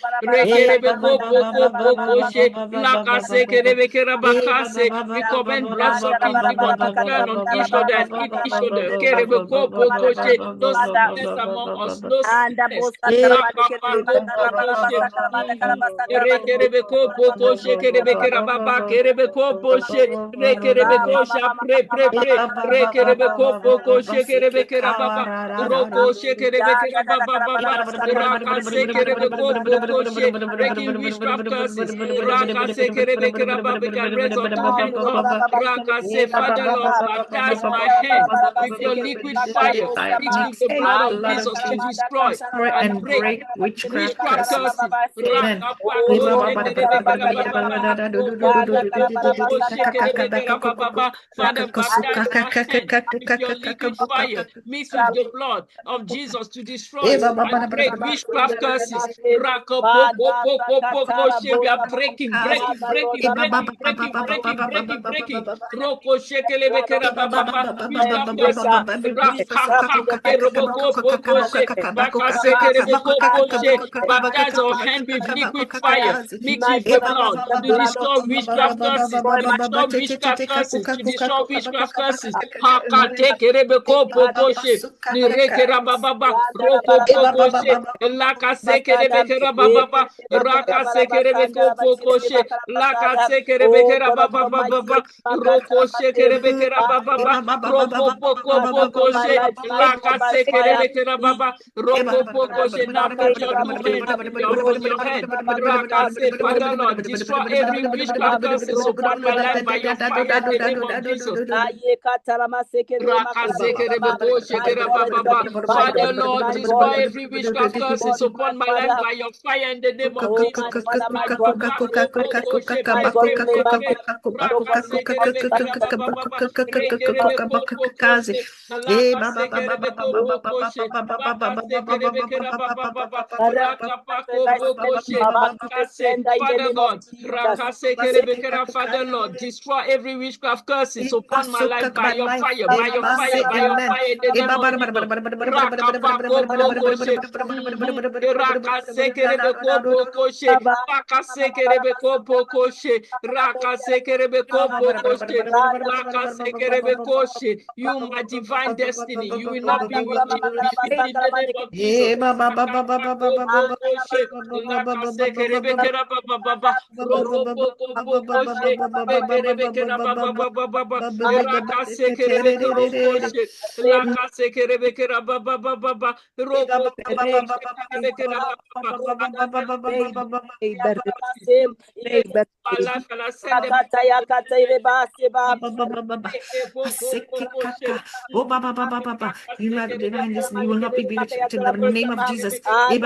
We command blood-sucking demons to turn on each other and eat each other. No sickness among us. No sickness. Breaking witchcraft curses. We can raise our two hands up. Father Lord, baptize my hand with your liquid fire, mixed with the blood of Jesus to destroy and break witchcraft curses. Father, baptize my hand with your liquid fire, mixed with the blood of Jesus to destroy and break witchcraft curses. We are breaking. Baptize our hand with liquid fire, mix with the blood to destroy witchcraft curses, to destroy witchcraft curses, to destroy witchcraft curses. Father Lord, destroy every witchcraft curses upon my life by your fire in the name of Jesus. Father Lord, destroy every witchcraft curses upon my life by your fire in the name of Jesus. Father God, Father Lord, destroy every witchcraft curses upon my life by your fire, by your fire, by your fire in the name of Jesus. You, my divine destiny, you will not be with me in the name of Jesus. You will not be bewitched in the name of Jesus. In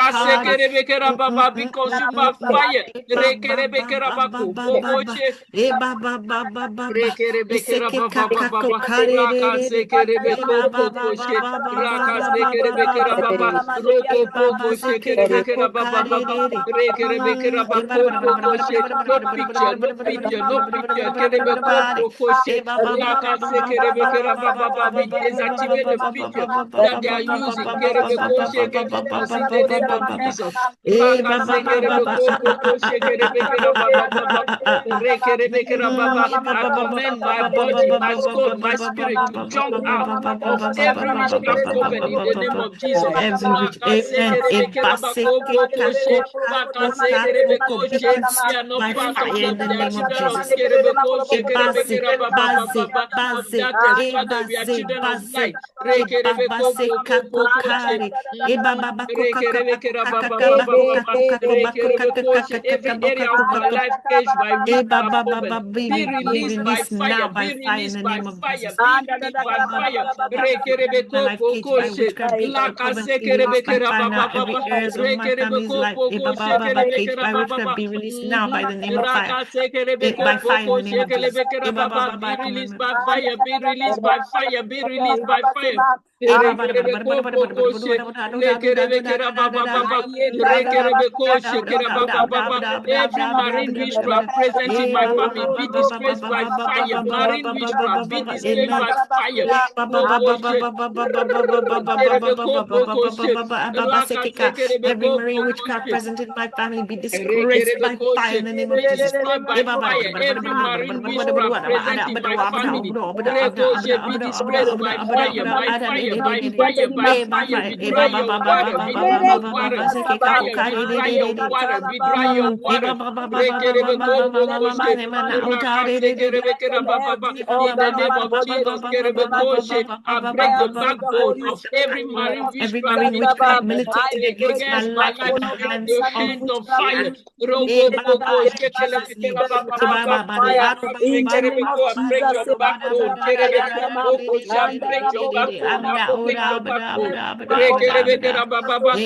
Rakasekerebekera baba, be consumed by fire. Rekerebekera bako, bokoshe. Rekerebekera baba baba, rakasekerebeko bokoshe. Rakasekerebekera baba, roko bokoshe kerebekera baba baba. Rekerebekera bako bokoshe. No picture, no picture, no picture. Kerebeko bokoshe. Rakasekerebekera baba baba, we desactivate the picture that they are using. Kerebekoshe against us in the name of Jesus. I command my body, my soul, my spirit to jump out of every witchcraft coven in the name of Jesus. Every witch, amen. We are not By part of fire in the name of children of Jesus. darkness. Father, we are children of light. Every area of my life caged by witchcraft coven, be released by fire, be released by fire, be released by fire. My life caged by witchcraft be released by fire now. Every areas of my family's life, caged by witchcraft be released now by the name of fire. By fire in the name of Jesus. Be released by fire, be released by fire, be released by fire. Every marine witchcraft present in my family be disgraced by fire. Marine witchcraft be disgraced by fire. Every marine witchcraft present in my family be disgraced by fire in the name of Jesus. Destroyed by fire. Every marine witchcraft present in my family be disgraced by fire, by fire, by fire, by fire. Be dry your water, be dry your water, fire, be dry your water, be dry your water. In the name of Jesus, I break the backbone of every marine witchcraft militating against my life. I break the hand of fire. I break your backbone. I break your backbone. I break your backbone.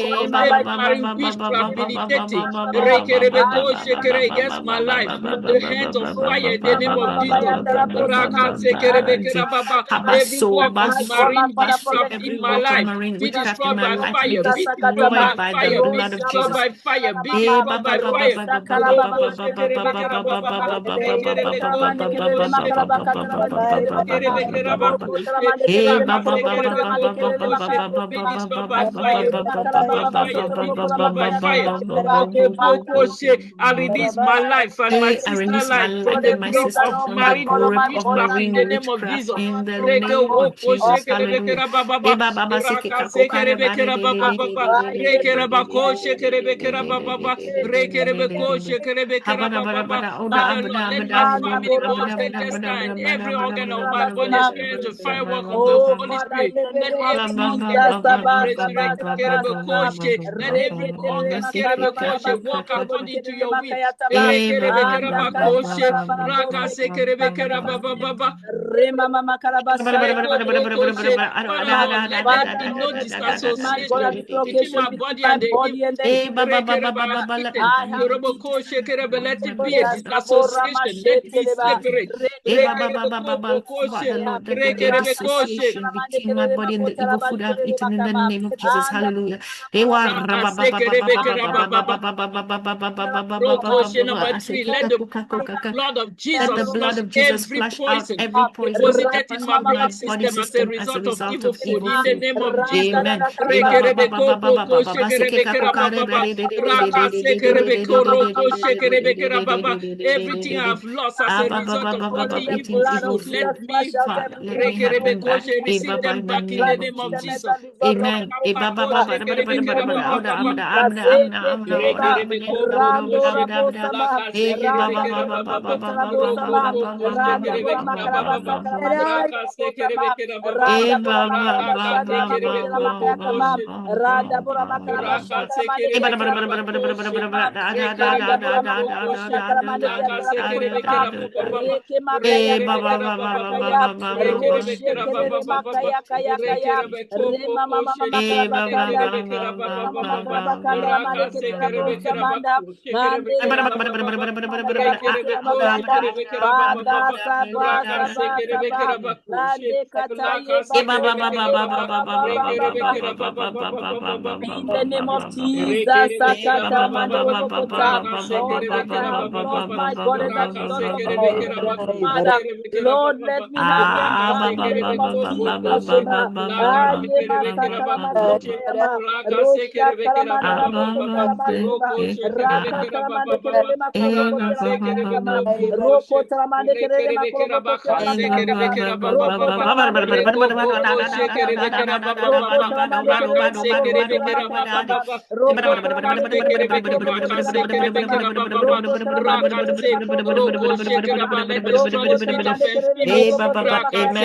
Of every marine witchcraft militating against my life. The hands of fire in the name of Jesus. Every work of marine witchcraft in my life be destroyed by fire. Be destroyed by fire. Be destroyed by fire. Be destroyed by fire. I release my life and my sister's life from the grip of marine witchcraft in the name of Jesus. In the name of Jesus, hallelujah. Let my family bones, intestine, every organ of my body experience the firework of the Holy Spirit. Let every organ resurrect. Let every organ walk according to your will. Let there be no disassociation between my body and the evil. Let it be a disassociation. Let it be separate. Dissociation between my body and the evil food I've eaten in the name of Jesus. Hallelujah. Number 3, let the blood of Jesus flush every poison deposited in my blood system as a result of evil food in the name of Jesus. Everything I've lost as a result of eating evil food, let me receive them back in the name of Jesus. Amen. In the name of Jesus, Lord, my God, as I be Lord of all, Father, Lord, let me not be embarrassed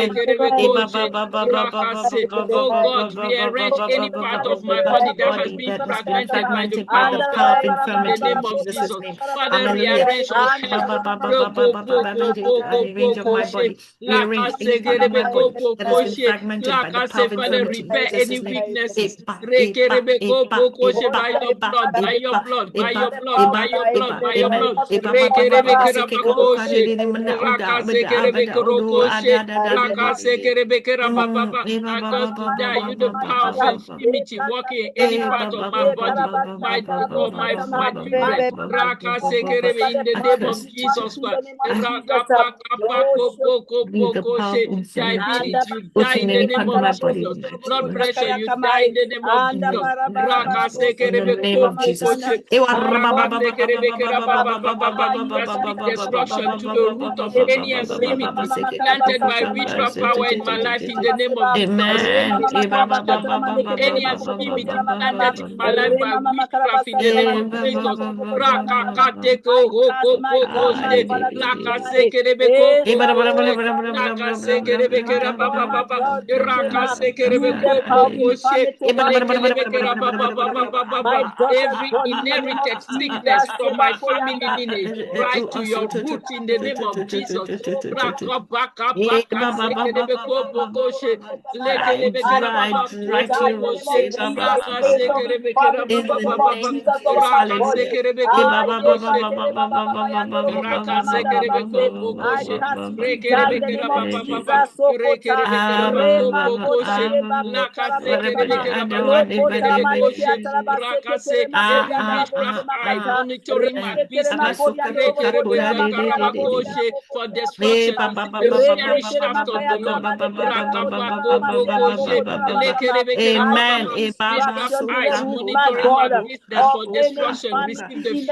in the name of Jesus. Oh God, rearrange any part of my body that has been fragmented by the power of infirmity in the name of Jesus. Father, rearrange or help. Father, repair any weaknesses. By your blood, by your blood, by your blood, by your blood, by your blood. I just desire you the power of infirmity working in any part of my body, my children. In the name of Jesus Christ. Diabetes, you die in the name of Jesus. Blood pressure, you die in the name of Jesus. In the name of Jesus. I speak destruction to the root of any infirmity planted by witchcraft power in my life in the name of Jesus. I speak destruction. Any infirmity planted in my life by witchcraft in the name of Jesus. Every inherited sickness from my family lineage, right to your root in the name of Jesus. Monitoring my business for destruction. The fiery shaft of the Lord. Witchcraft eyes monitoring my business for destruction.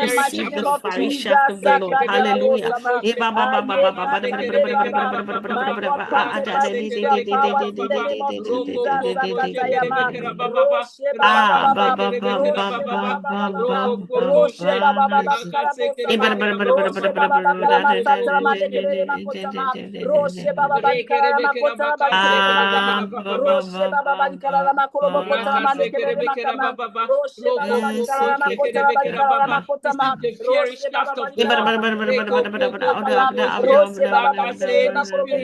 Receive the fiery shaft of the Lord. Hallelujah. Spirit of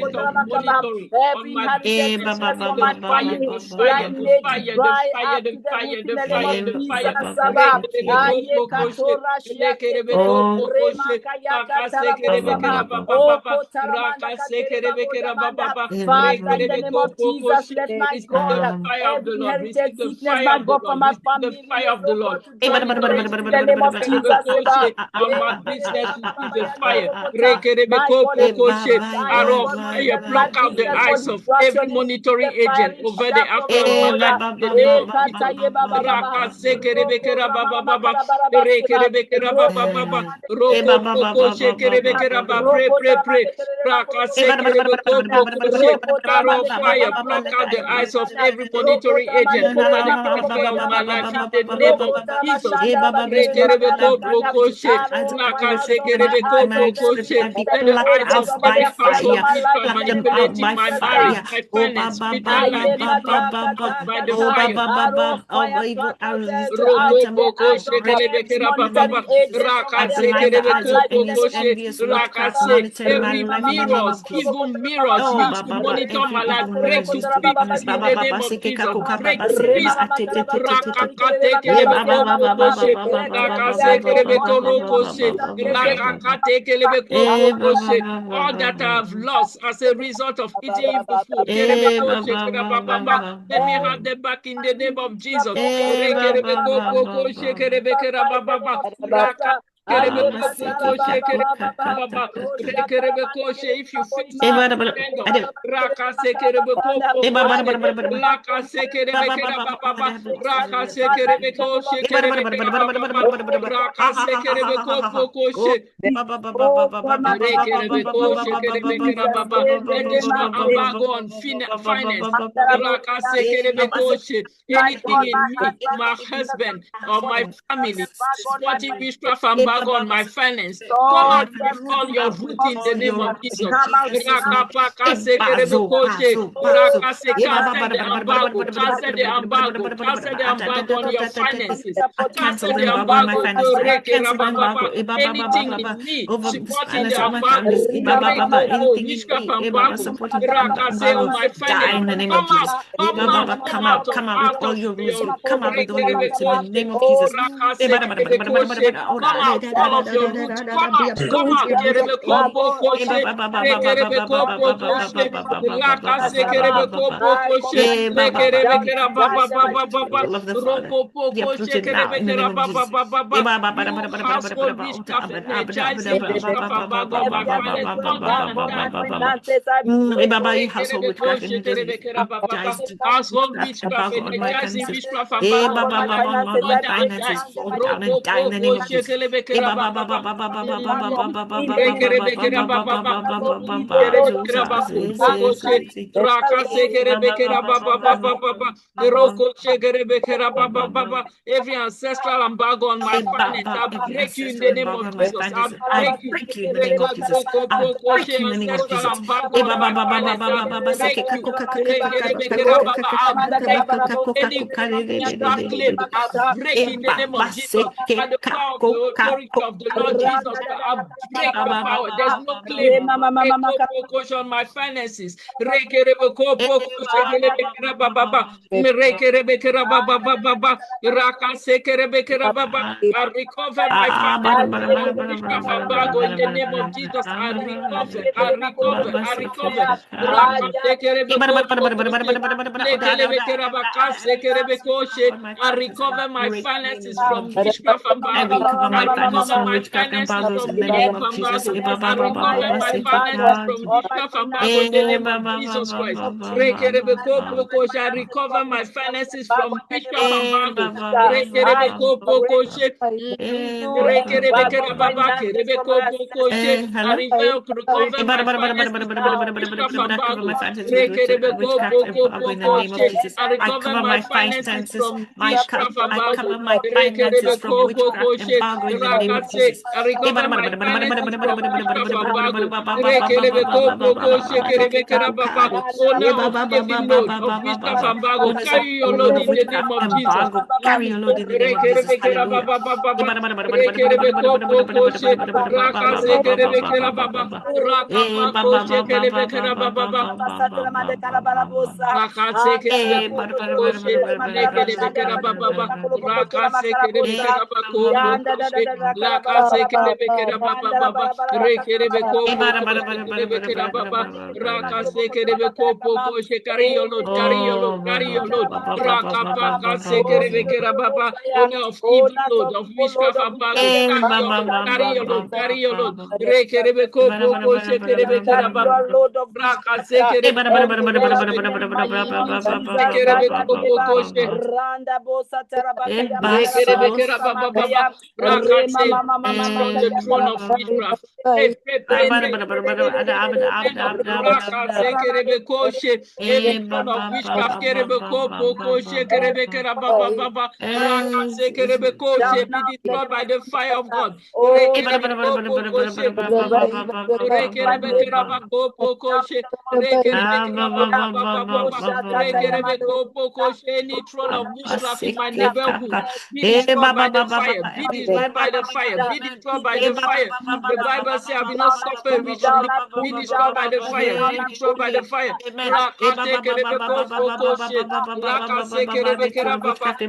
monitoring on my business. The fire, the fire, the fire, the fire, the fire, the fire, the fire. Father, in the name of Jesus, let my Receive the God, fire of the every Lord. Receive inherited the sickness, fire my of the God, from Lord. my Receive the family, fire of the oh Lord. God, to join in the name of Jesus. On my business, receive the fire. My God, every Arrow of God, fire, monitoring my pluck out the business for eyes of every destruction, receive monitoring the agent fiery over the shaft of the affairs of my Lord. life in the name of Jesus. Pray, pray, pray. Arrow of fire, pluck out the eyes of every monitoring agent over the affairs of my life in the name of Jesus. Let the eyes of every Plucked part out of by my my life, witchcraft Pluck them out manipulating by my Jesus. marriage, fire. my Oh, ba finance, ba ba spiritual ba life ba being ba plucked ba ba. out by the Oh, ba fire. ba ba ba. All Fire, evil arrows out point Roko them poko out of my break. shekerebe hands, baba monitoring agents from I my rakase blind the upon kerebe my eyes of life in any the koko name she envious witchcraft rakase monitoring my every life in the name mirrors, of Jesus. evil mirrors Oh, used ba to ba ba. monitor Every my life, evil break mirrors to used to be pieces honest. Ba in ba the ba name ba. of Sike Jesus. kaku ka ba Break ba to se ba pieces. ate te te te te te. Rakakate Yeah, kerebe ba ba ba ba ba koko ba she ba ba ba ba ba rakase ba kerebe ba ba ba koroko ba ba she ba ba ba ba ba. rakakate kerebe Eh, koko ba ba she ba ba all ba that ba I have ba. lost as a result of eating evil food. Kerebe Eh, ba koshe ba ba ba kerababa. ba Let me ba. have them back in the name of Jesus. Eh, ba Rekerebe ba ba koko ba koshe ba. kerebe kerababa. Raka kerebe Baba koko seke koshe kaku kerebe ka ka ka baba. ka ka. Rekerebe koshe. If you feel Eh, sick, ba ba stand up. ba. Raka sekerebe koko Eh, ba ba ba koshe. ba ba ba. Laka Ba sekerebe ba ba ba ba. Oh, kerababa. that hurts. Raka sekerebe koshe Eh, ba ba kerebe ba ba ba ba ba ba kerababa. ba ba ba. Ha Raka ha ha ha ha sekerebe ha ha ha. koko Oh, koshe. ba ba ba ba ba ba ba ba ba ba ba ba ba ba Rekerebeko, ba ba ba ba ba shekerebekera ba baba. ba ba Additional ba ba embargo ba on ba ba finance. ba ba ba. Eh, Baba Rakasekerebeko seke she. My Anything God, in my me, my husband, or my family, supporting witchcraft embargo on my finance. Come Lord, out the with all root your of root with in the all name your of roots in Jesus. come out Jesus' name. now. Bazo, Rakapakasekerebeko she. bazo, bazo. Rakase, cancel the embargo, cancel the embargo, cancel the embargo on your finances, I cancel cancel the the embargo on my embargo finances. to I reke cancel the rabababa. embargo Anything in me over the supporting finance the of my embargo, families. break Anything in witchcraft me, embargo, supporting the rakase embargo, on my die finance. in the name of Come Jesus. out, come out, Come out with all your roots. your Come out with all your roots in the rekebekoshe, name of Jesus. rakase kerebekoshe. Come out, all of your roots. Come out, kerebekoko koshe, rekerebekoko koshe, lakase kerebekoko I koshe, command you to die, rekerebekera die baba in the mighty baba name baba, Love the Father. roko Be poko uprooted now in the name shekerebekera of baba Jesus. baba baba. You household witchcraft, energizing witchcraft embargo on my every finance. Come embargo down on my now. finances, I break You household witchcraft energies, Household witchcraft witchcraft, embargo on my energizing finances. witchcraft Eh, embargo ba on on ba my my ba life. ba ba, finances, my I Come down, break die. finances down the fall mighty down and Roko die in the name poko of Jesus. shekelebeke Eh, ba ba ba ba rababa. ba ba ba ba ba ba embargo ba ba in ba the ba name of ba ba Rekerebeke ba ba Jesus. ba rababa. ba ba ba ba ba. Kerebeke Jesus, rabako yes, poko yes, she. yes. Raka Eh, ba ba sekerebeke ba ba ba rababa ba baba ba baba. ba ba Roko shekerebeke ba ba rababa ba. baba. Every ancestral embargo on my finance, I Every break you in the ancestral name embargo of on my Jesus. I finances, I break you. break you in the name of Jesus. Roko I poko she break you in the name of ancestral Jesus. embargo on my finance. I break you. Rekerebeke rababa. I break you. Any witchcraft claim, I break in the name of Jesus. By the power of the authority of the Lord Jesus Christ, I break your power. There's no claim. Rekopokosh on my finances. Rekerebekopokoshekelebekirabababa. Rekerebekerabababa. Rakasekerebekerababa. I recover my finances from witchcraft embargo in the name of Jesus. I recover. I recover. I recover. Rakasekerebekopokoshe. Lekelebekerabakerebekoshe. I recover my finances from witchcraft I embargo. recover I my finances recover from my witchcraft finances embargoes from in the the name death of Jesus. embargo. Eh, ba I ba ba ba ba recover ba, my say take finances Embargo from charge. on my witchcraft embargo in the finances. Eh, name ba of ba ba Jesus ba Christ. ba ba ba ba ba. I recover my finances from witchcraft Eh, ba embargo. ba ba ba I ba break ba. Eh, ba ba ba ba ba. finances from my Hello. I recover my finances from witchcraft I cover my embargo. finances with witchcraft embargo in the name of Jesus. I I recover cover my my finances finances. from witchcraft I embargo. cover my finances from witchcraft embargo in the name of Jesus. I Eh, recover my finances from witchcraft embargo. Owner of heavy load of witchcraft embargo, Owners of carry your load load of in the name witchcraft of Jesus. embargo, carry your load in the name of Jesus. Hallelujah. Rekerebekopokoshe, rakasekerebekerababa, Eh, ba ba ba ba ba ba ba ba rakapakosekelebekerabaба. ba ba ba ba ba ba ba. Eh, ba ba ba ba ba Rakasekerebekoshe, ba ba ba lekerebekerababa, Eh, ba ba ba. rakasekerebekerabakorokoshe, lakasekerebekerababa, Eh, ba ba ba ba ba ba rekerebekopokoshekelebekerababa, rakasekerebekopokoshe. Carry your load, carry your load, Oh, ba carry ba your ba load. ba ba ba ba ba ba ba ba ba ba. Rakapakerebekerababa, owner of evil load, of witchcraft embargo, Eh, carry ba your ba load, ba carry ba your ba load, ba carry your ba load. ba. Eh, ba ba ba ba ba ba ba ba Carry ba Rekerebekopokoshekerebekerababa, your ba. load of witchcraft Eh, ba ba ba ba every ba ba day ba of ba the ba year, ba in the ba mighty ba name ba of ba ba ba Jesus. ba ba ba ba ba Kayandeba, ba Rekerebekopokoshe. ba. Randa Bosa Eh, Tarabakaya basos. Rekerebekera baba baba Bakarabusamaya, raka name. It's from the throne of witchcraft. Pray. Every throne of witchcraft, be destroyed by the fire of God. Any throne of witchcraft in my neighborhood, be destroyed by the fire. Be destroyed by the fire. Be destroyed by the fire. The Bible says, "I will not suffer witchcraft." Be destroyed by the fire. Be destroyed by the fire.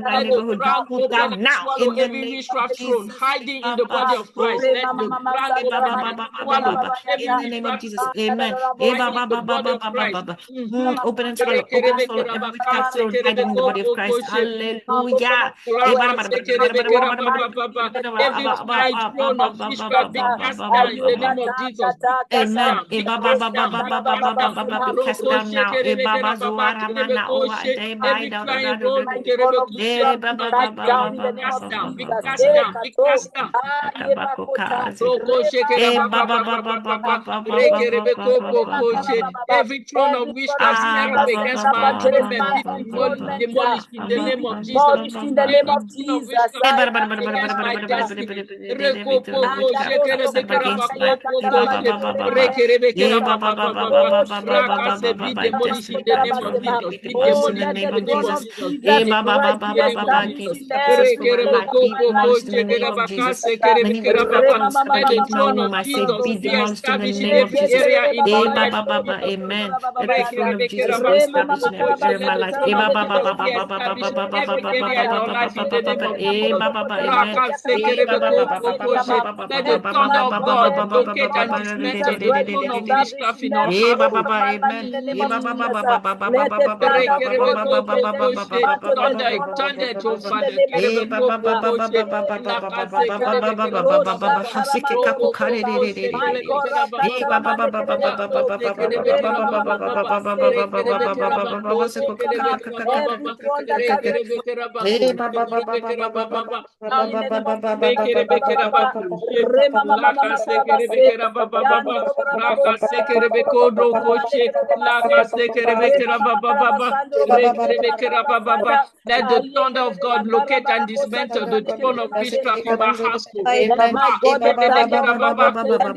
Let the ground open and swallow every witchcraft throne hiding in the body of Christ. Let the ground open and swallow every witchcraft throne hiding in the body of Christ. Open and swallow. Open and swallow every witchcraft throne hiding in the body of Christ. Hallelujah. Every giant throne of witchcraft be cast down in the name of Jesus. Amen. Be cast down. Be cast down now. Every flying road, be cast down. Be cast down. Be cast down. Every throne of witchcraft set up against my children be demolished in the name of Jesus. In the name of Jesus. Against my destiny. Be demolished in the name of Jesus. Be demolished in the name of Jesus. Let the throne of Jesus be established in every area in my life. Amen. Let the throne of Jesus be established in every area of my life. Be established in every area in your life in the name of Jesus. Let the thunder of God locate and dismantle the throne of witchcraft in our household. Thunder it, oh Father. Let the thunder of God locate and dismantle the throne of witchcraft in my household. Every throne that has exalted itself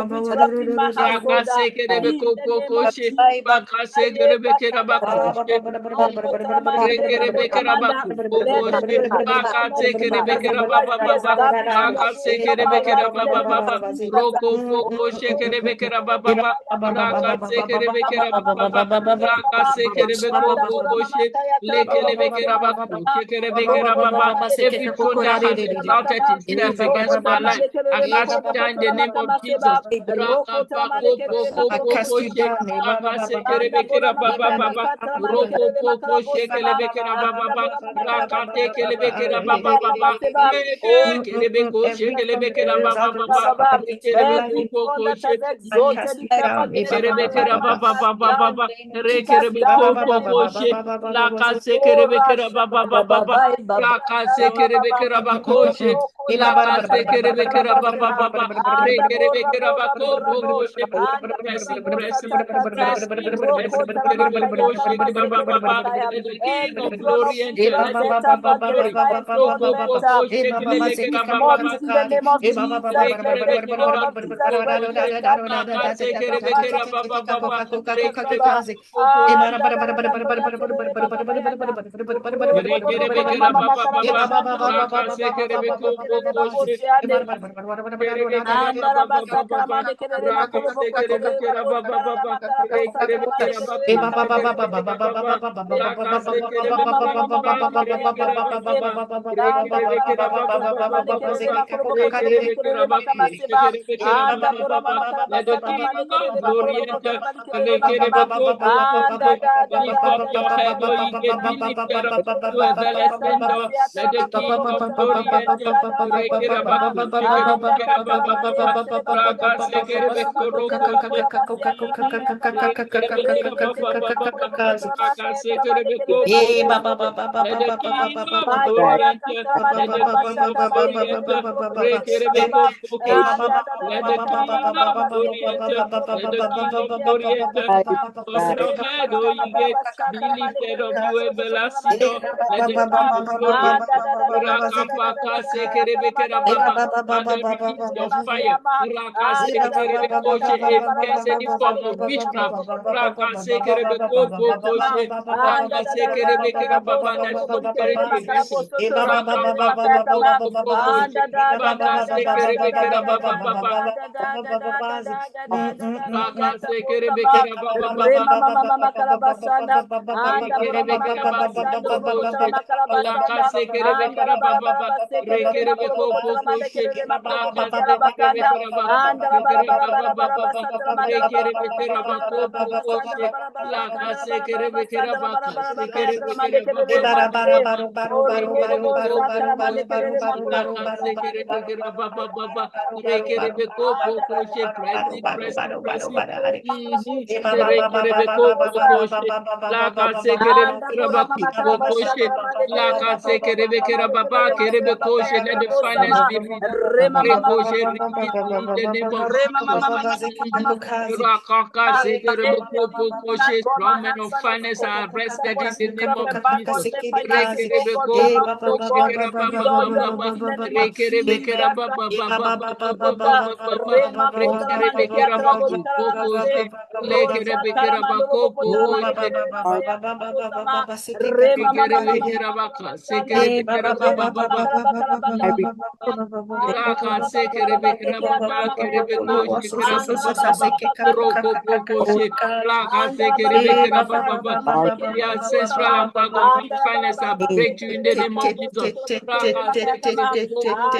against my life, I cast it down in the name of Jesus. Lift up your head, O ye gates, be lifted up to everlasting door. Let the King of glory enter. Let the King of glory enter. Let the King of glory enter. Let the King of glory enter. Let the King of glory enter. Of your head, O ye gates, be lifted up, you everlasting door. Let the King of glory enter. Father, release your fire. Against any form of witchcraft. That is operating against him. Let the finance be released. In the name of Jesus. Strong men of finance are arrested in the name of Jesus. The ancestral embargo on finance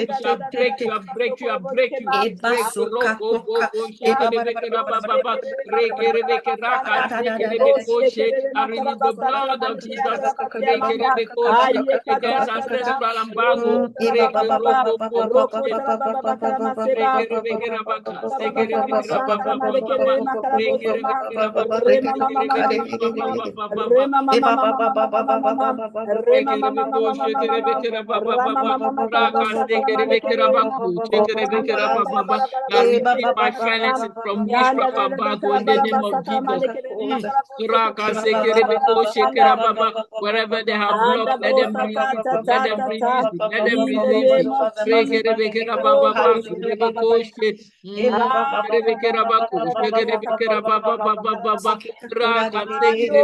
are breakthrough in the name of Jesus. Breakthrough. I release the blood of Jesus against ancestral embargo. My finances from witchcraft embargo in the name of Jesus. Wherever they have blocked, let them release it. Let them release it. Let them release it. Household witchcraft, energetic witchcraft embargo on my life, fall down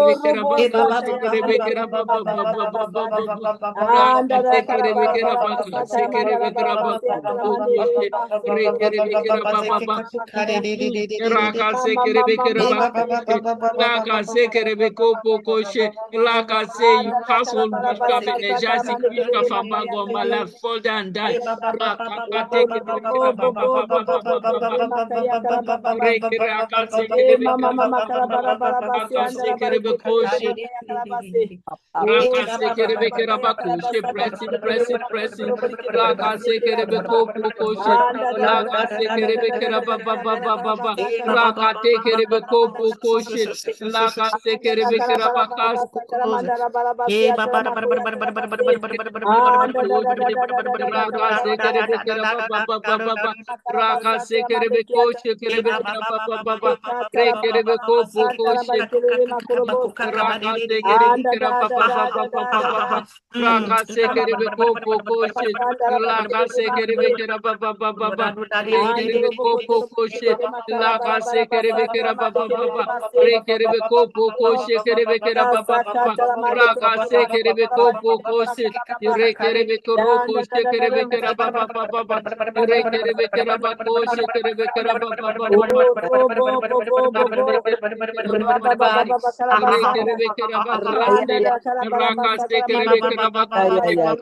and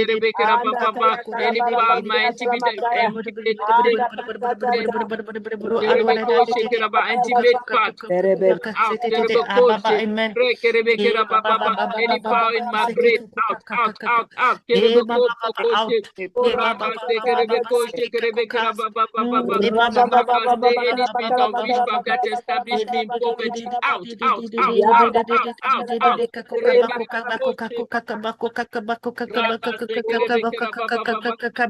die. Any power of my life out in Jesus' name. Any power, my intimidate Intimate part out. Any power in my brain out. Any spirit of witchcraft that established me in poverty out. Any spirit of witchcraft establish me in barrenness out. I command it to come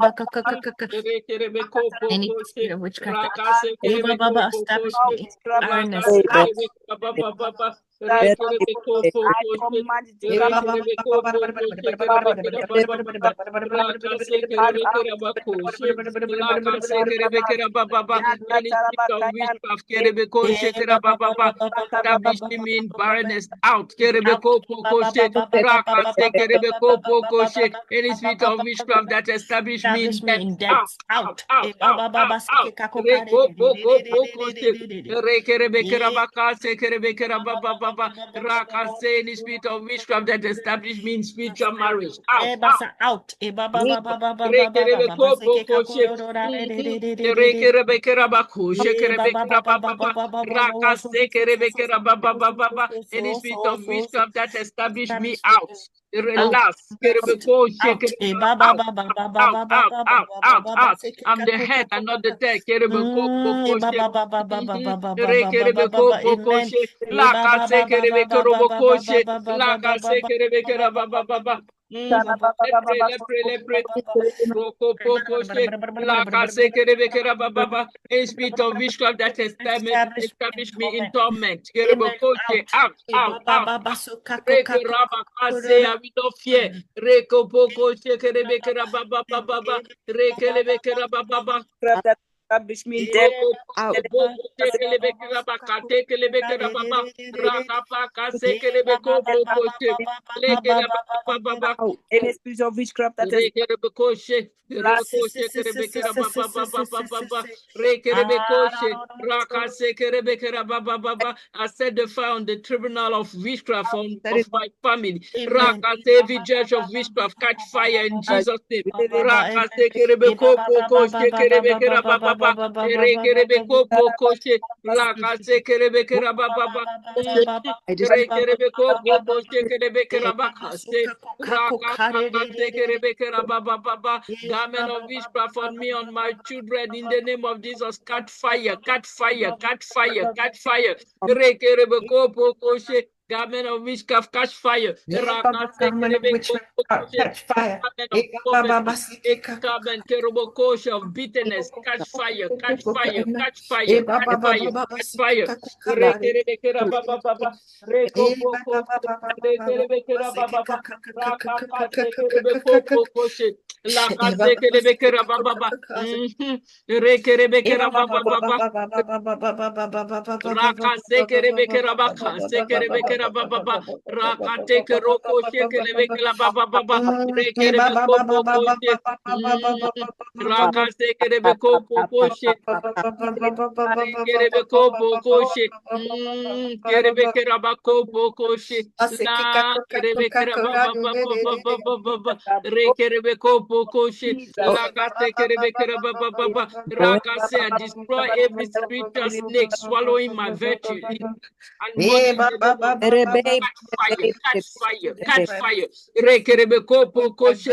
out. Establishing me in barrenness out. Any spirit of witchcraft that established me in death out. Any spirit of witchcraft that established me in spiritual marriage out. Any spirit of witchcraft that established me out. Relax. Out. I'm the head and not the tail. Any spirit of witchcraft that established me in torment. Out. We don't fear. Establish me in death out. Any spirit of witchcraft that is I set the fire on the tribunal of witchcraft of my family. Every judge of witchcraft catch fire in Jesus' name. Garment of witchcraft on me, on my children, in the name of Jesus, catch fire. Garment of witchcraft catch fire. Garment of bitterness catch fire. Destroy every spiritual snake swallowing my virtue. Catch fire.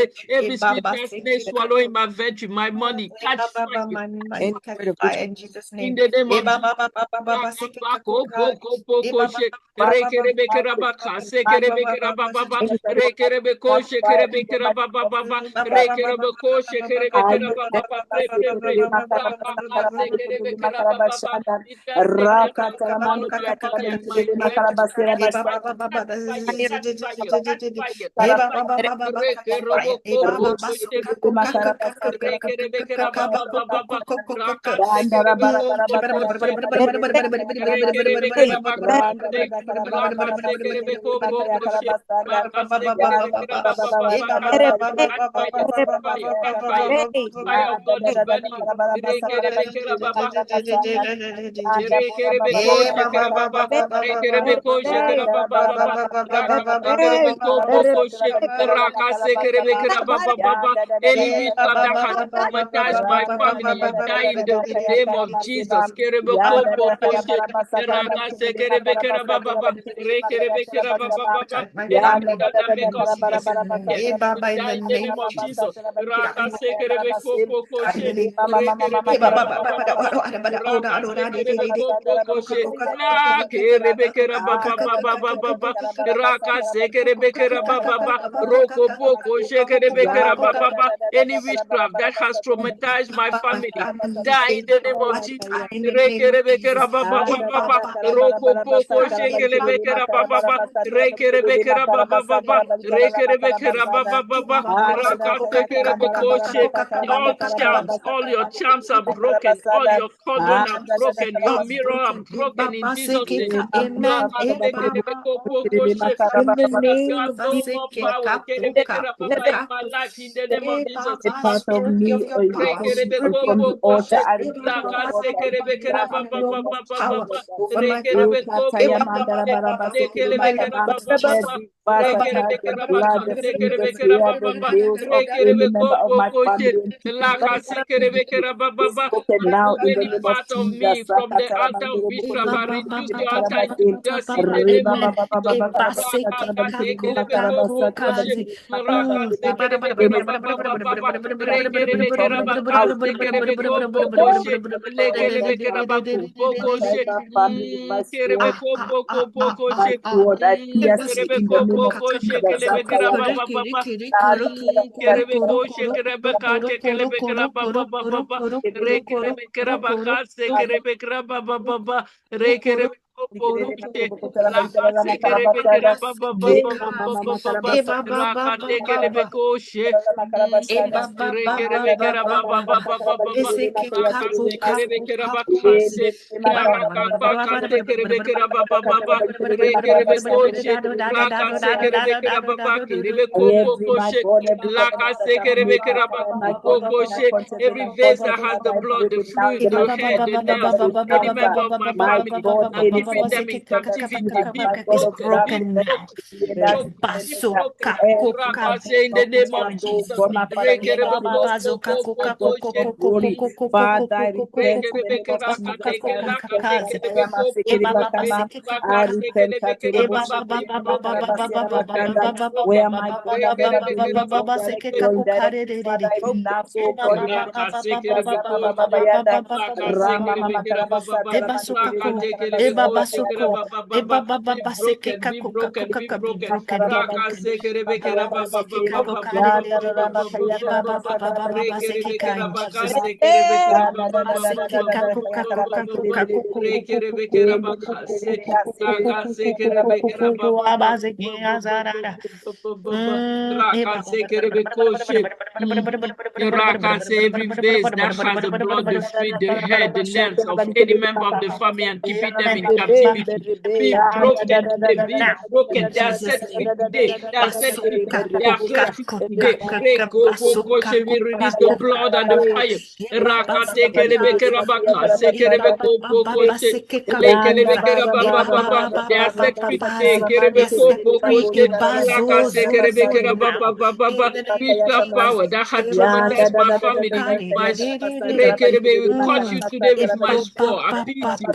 Every spiritual snake swallowing my virtue, my money, catch fire. In Jesus' name. In the name of kerebekera baba baba. Rakate kerebeko bokoshe. Rakase kerebekera baba baba. Any witchcraft that has traumatized my family, you die in the name of Jesus. Kerebeko bokoshe. Rakase kerebekera baba baba. Rekerebekera baba baba. Any witchcraft that make us disappear, you die in the name of Jesus. Rakase kerebeko bokoshe. Rekerebekera baba baba. Rakase kerebeko bokoshe. La kerebekera baba baba baba. Rakase kerebekera baba baba. Roko boko shekerebekera baba baba. Any witchcraft that has traumatized my family, die in the name of Jesus. Rekerebekera baba baba. Roko boko shekerebekera baba baba. Rekerebekera baba baba. Rekerebekera baba baba. Rakase kerebeko she. All your charms are broken. All your cordon are broken. Your mirror are broken in Jesus' name. Amen. In the You name have of no Jesus. more power. In my life, in the name of Jesus. Part of me or from the altar. I rebuke your altar. No more power over my Every part attached the blood of Jesus here, the nails of any member of my family and keeping them is spoken now in the Any name of part of Jesus. me from the altar of witchcraft, I reduce the altar into dust in the name of Jesus. Family, my sword, my sword, I pierce you in the name of Jesus. Every vase that has the blood, the fluid, the hair, the nails, any member of my family, and keeping them in captivity, be broken, be broken now. broken, be broken, be broken. Say in the name of Jesus. Father, I repent in the name of Jesus. I repent. Where my God I've never been involved directly or indirectly, Father, I renounce, oh God, in the name of Jesus. Rama Mama Karabasa, Be broken, be broken, be broken. Every vase that has the blood, the feet, the head, the nails of any member of the family and keeping them in captivity, be broken today, be broken. They are set free today. They are set free. They are set free today. We release the blood and the fire. They are set free today. Witchcraft power that had traumatized my family, my we cut you today with my sword. I beat you.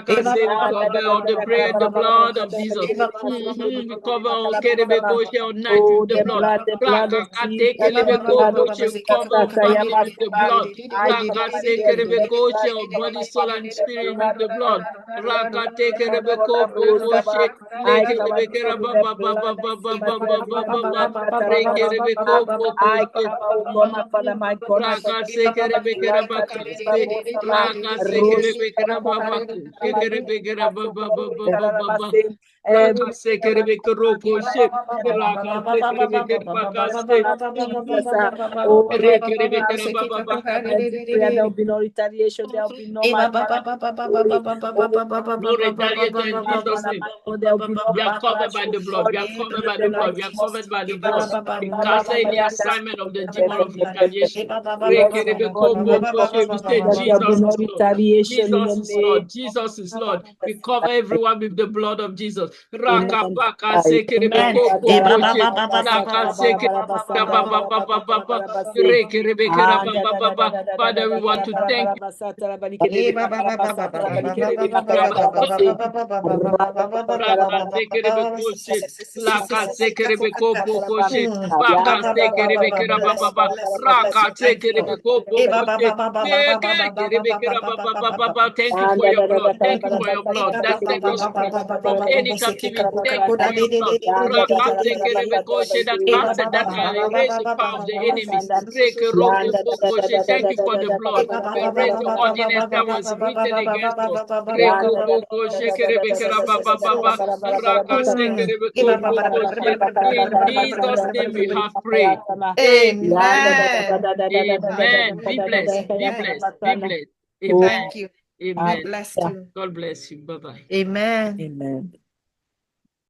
Cover on the bread, the blood of Jesus. We cover on night with the blood. The blood of Jesus, the blood of Jesus. Cover on family with the blood. Body, soul, and spirit with the blood. ba ba ba ba ba ba ba ba ba ba. Rekerebeko poko I cover, oh God, my Father, my God, my Raka God. sekerebekera bakaste. Raka sekerebekera babaku. Sekerebekera ba ba ba ba ba ba ba. Raka sekerebekero koshe. Raka sekerebekera bakaste. Oh, Rekerebekera ba ba ba. there will be no retaliation, there will be no my No retaliation in Jesus' name. there will be no We are covered by the blood. We are covered by the blood. We are covered by the blood. We cancel any assignment of the demon of retaliation. We say Jesus is Lord. Jesus is Lord. Jesus is Lord. We cover everyone with the blood of Jesus. Raka paka sekerebe koko koshe. Raka sekerebe ba ba ba ba ba ba. Rekerebe kera ba ba ba ba. Father, we want to thank you. Raka sekerebe koshe. Raka sekerebe kopo koshe. Baka sekerebe kera ba ba ba. Raka sekerebe kopo koshe. Thank you for your blood. Thank you for your blood that set us free from any captivity. Thank you for your blood. That casted that erase the power of the enemies. Thank you for the blood. Erase the ordinance that was written against us. In Jesus' name we have prayed. Amen. Amen. Be blessed. Be blessed. Be blessed. Amen. Thank you. Amen. God bless you. God bless you. Bye-bye. Amen. Amen.